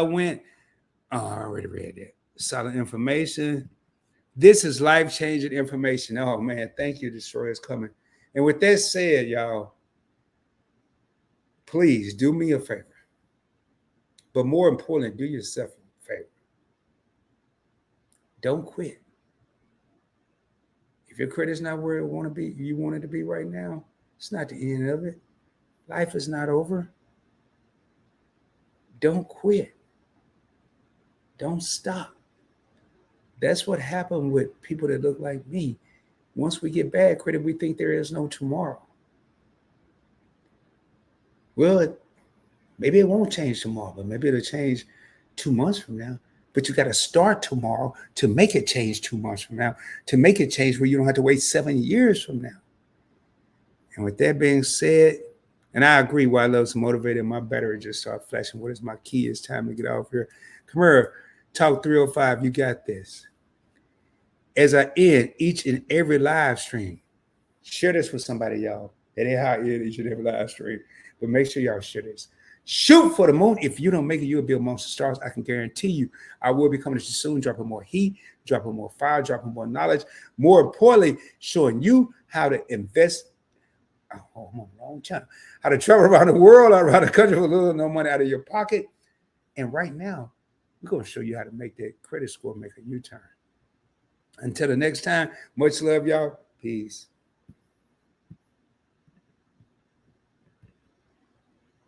already read that. Solid information. This is life-changing information. Oh, man, thank you. Destroy is coming. And with that said, y'all, please do me a favor. But more importantly, do yourself a favor. Don't quit. If your credit's not where you want it to be right now, it's not the end of it. Life is not over. Don't quit. Don't stop. That's what happened with people that look like me. Once we get bad credit, we think there is no tomorrow. Well, maybe it won't change tomorrow, but maybe it'll change 2 months from now. But you got to start tomorrow to make it change 2 months from now, to make it change where you don't have to wait 7 years from now. And with that being said, and I agree, why I love's motivated, my battery just started flashing. What is my key? It's time to get off here. Come here, Talk 305, you got this. As I end each and every live stream, share this with somebody, y'all. That ain't how I end each and every live stream. But make sure y'all share this. Shoot for the moon. If you don't make it, you'll be amongst the stars. I can guarantee you, I will be coming to you soon, dropping more heat, dropping more fire, dropping more knowledge. More importantly, showing you how to invest. Oh, I'm on the wrong channel. How to travel around the world, around the country with a little no money out of your pocket. And right now, we're going to show you how to make that credit score make a U-turn. Until the next time, much love, y'all. Peace.